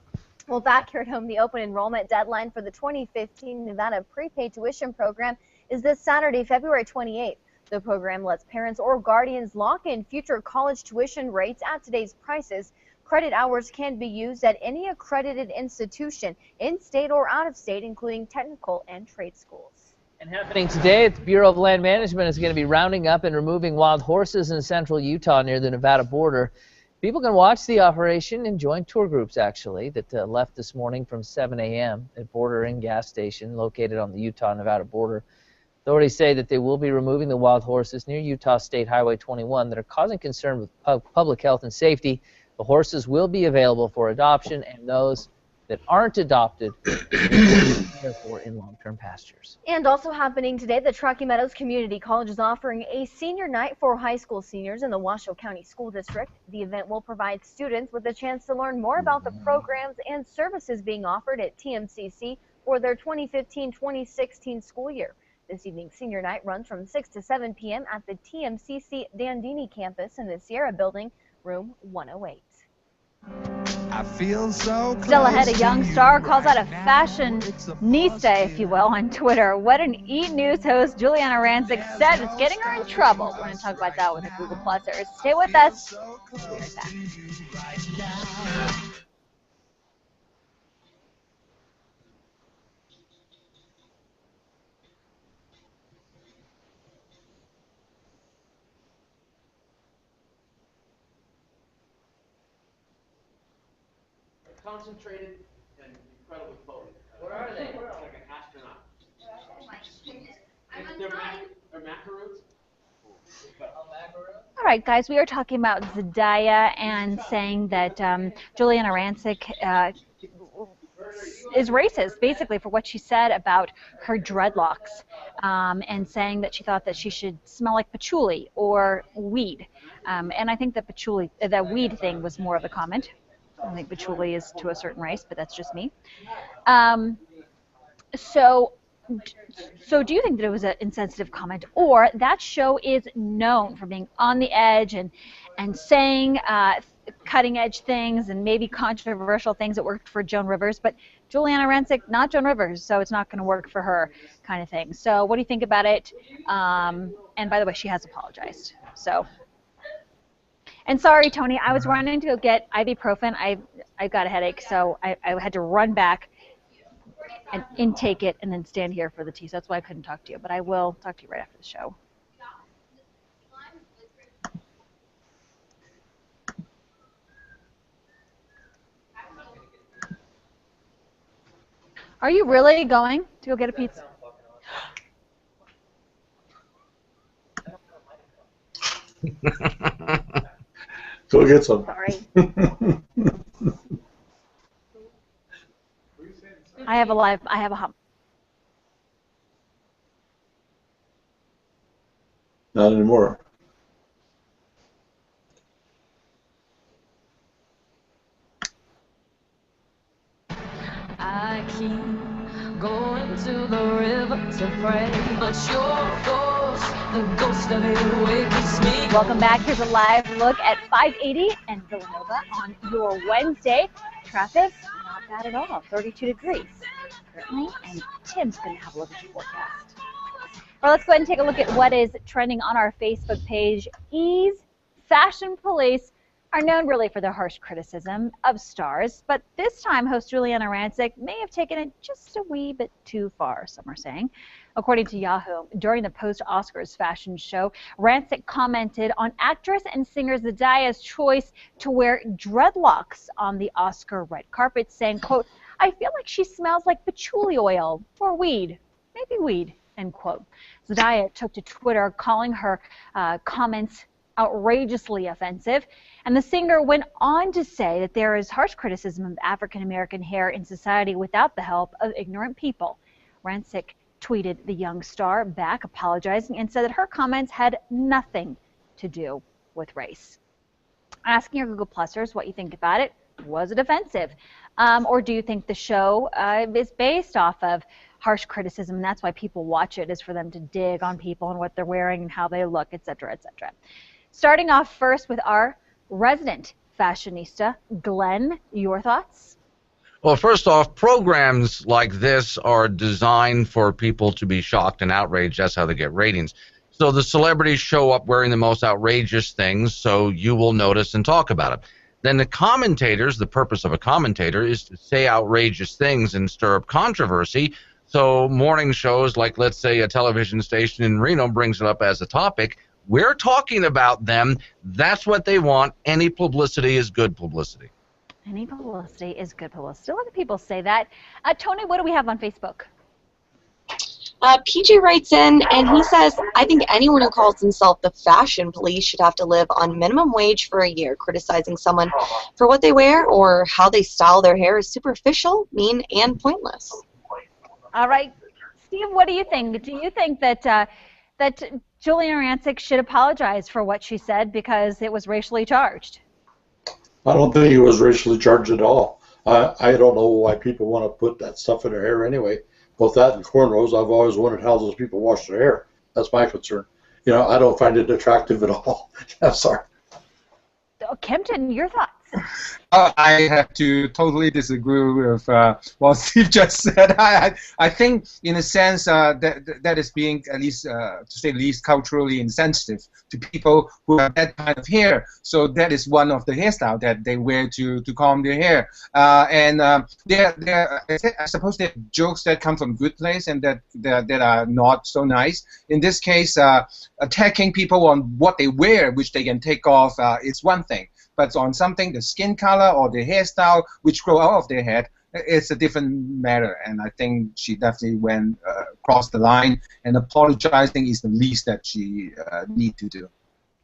Well, back here at home, the open enrollment deadline for the 2015 Nevada prepaid tuition program is this Saturday, February 28th. The program lets parents or guardians lock in future college tuition rates at today's prices. Credit hours can be used at any accredited institution, in-state or out-of-state, including technical and trade schools.
And happening today at the Bureau of Land Management is going to be rounding up and removing wild horses in central Utah near the Nevada border. People can watch the operation and join tour groups, actually, that left this morning from 7 a.m. at Border Inn gas station located on the Utah-Nevada border. Authorities say that they will be removing the wild horses near Utah State Highway 21 that are causing concern with public health and safety. The horses will be available for adoption, and those that aren't adopted, therefore in long-term pastures.
And also happening today, the Truckee Meadows Community College is offering a senior night for high school seniors in the Washoe County School District. The event will provide students with a chance to learn more about the programs and services being offered at TMCC for their 2015-2016 school year. This evening's senior night runs from 6 to 7 p.m. at the TMCC Dandini campus in the Sierra Building, room 108.
I feel so close.
Still ahead, a young star calls out a fashionista, if you will, on Twitter. What an E-News host, Juliana Rancic, said is getting her in trouble. We're going to talk about that with the Google Plusers. Stay with us. We'll be right back.
Concentrated and incredibly focused. Where are they? Like an astronaut.
Oh my goodness.
They're macaroons?
All right, guys, we are talking about Zendaya and saying that Juliana Rancic is racist, basically, for what she said about her dreadlocks, and saying that she thought that she should smell like patchouli or weed. And I think that that weed thing was more of a comment. I think patchouli is to a certain race, but that's just me. So do you think that it was an insensitive comment, or that show is known for being on the edge and saying cutting edge things and maybe controversial things that worked for Joan Rivers, but Juliana Rancic, not Joan Rivers, so it's not going to work for her, kind of thing. So what do you think about it? And by the way, she has apologized. So. And sorry, Tony, I was running to go get ibuprofen. I got a headache, so I had to run back and intake it and then stand here for the tea. So that's why I couldn't talk to you. But I will talk to you right after the show. Are you really going to go get a pizza?
Go get some.
Sorry. I have a hump.
Not anymore.
I keep going to the river to pray, but your ghost, the ghost of it wakes me.
Welcome back. Here's a live look at 580 and Villanova on your Wednesday. Traffic, not bad at all, 32 degrees currently, and Tim's going to have a look at your forecast. Well, let's go ahead and take a look at what is trending on our Facebook page. Ease Fashion Police are known really for their harsh criticism of stars, but this time host Juliana Rancic may have taken it just a wee bit too far, some are saying. According to Yahoo, during the post-Oscars fashion show, Rancic commented on actress and singer Zendaya's choice to wear dreadlocks on the Oscar red carpet, saying, quote, "I feel like she smells like patchouli oil or weed, maybe weed," end quote. Zendaya took to Twitter calling her comments outrageously offensive, and the singer went on to say that there is harsh criticism of African American hair in society without the help of ignorant people. Rancic tweeted the young star back apologizing and said that her comments had nothing to do with race. Asking your Google Plusers what you think about it. Was it offensive? Or do you think the show is based off of harsh criticism, and that's why people watch it, is for them to dig on people and what they're wearing and how they look, etc., etc. Starting off first with our resident fashionista, Glenn, your thoughts?
Well, first off, programs like this are designed for people to be shocked and outraged. That's how they get ratings. So the celebrities show up wearing the most outrageous things, so you will notice and talk about it. Then the commentators, the purpose of a commentator is to say outrageous things and stir up controversy. So morning shows, like let's say a television station in Reno brings it up as a topic, we're talking about them. That's what they want. Any publicity is good publicity.
Any publicity is good publicity. A lot of people say that. Tony, what do we have on Facebook?
PJ writes in and he says, I think anyone who calls himself the fashion police should have to live on minimum wage for a year. Criticizing someone for what they wear or how they style their hair is superficial, mean, and pointless.
All right, Steve, what do you think? Do you think that that Julian Rancic should apologize for what she said because it was racially charged?
I don't think it was racially charged at all. I don't know why people want to put that stuff in their hair anyway. Both that and cornrows, I've always wondered how those people wash their hair. That's my concern. You know, I don't find it attractive at all. I'm sorry.
Kempton, your thoughts?
I have to totally disagree with what Steve just said. I think, in a sense, that is being, at least to say the least, culturally insensitive to people who have that kind of hair. So that is one of the hairstyle that they wear to comb their hair. I suppose there are jokes that come from good place and that are not so nice. In this case, attacking people on what they wear, which they can take off, is one thing. But on something, the skin color or the hairstyle which grow out of their head, it's a different matter. And I think she definitely went across the line, and apologizing is the least that she need to do.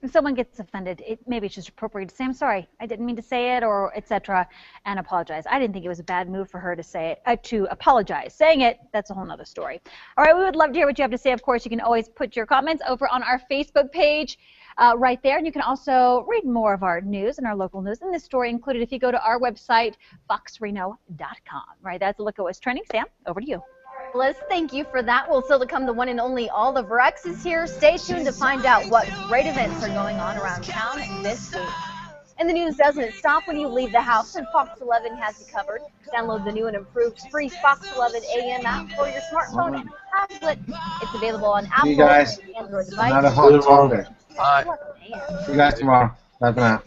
If someone gets offended, maybe it's just appropriate to say, I'm sorry, I didn't mean to say it, or etc., and apologize. I didn't think it was a bad move for her to say it, to apologize. Saying it, that's a whole other story. All right, we would love to hear what you have to say. Of course, you can always put your comments over on our Facebook page. Right there, and you can also read more of our news and our local news, and this story included if you go to our website, foxreno.com. Right, that's a look at what's trending. Sam, over to you.
Liz, thank you for that. Well, still to come, the one and only Olive Rex is here. Stay tuned to find out what great events are going on around town this week. And the news doesn't stop when you leave the house, and Fox 11 has you covered. Download the new and improved free Fox 11 AM app for your smartphone and tablet. It's available on Apple and Android devices.
Another hot topic.
Bye.
See you guys tomorrow. Bye for now.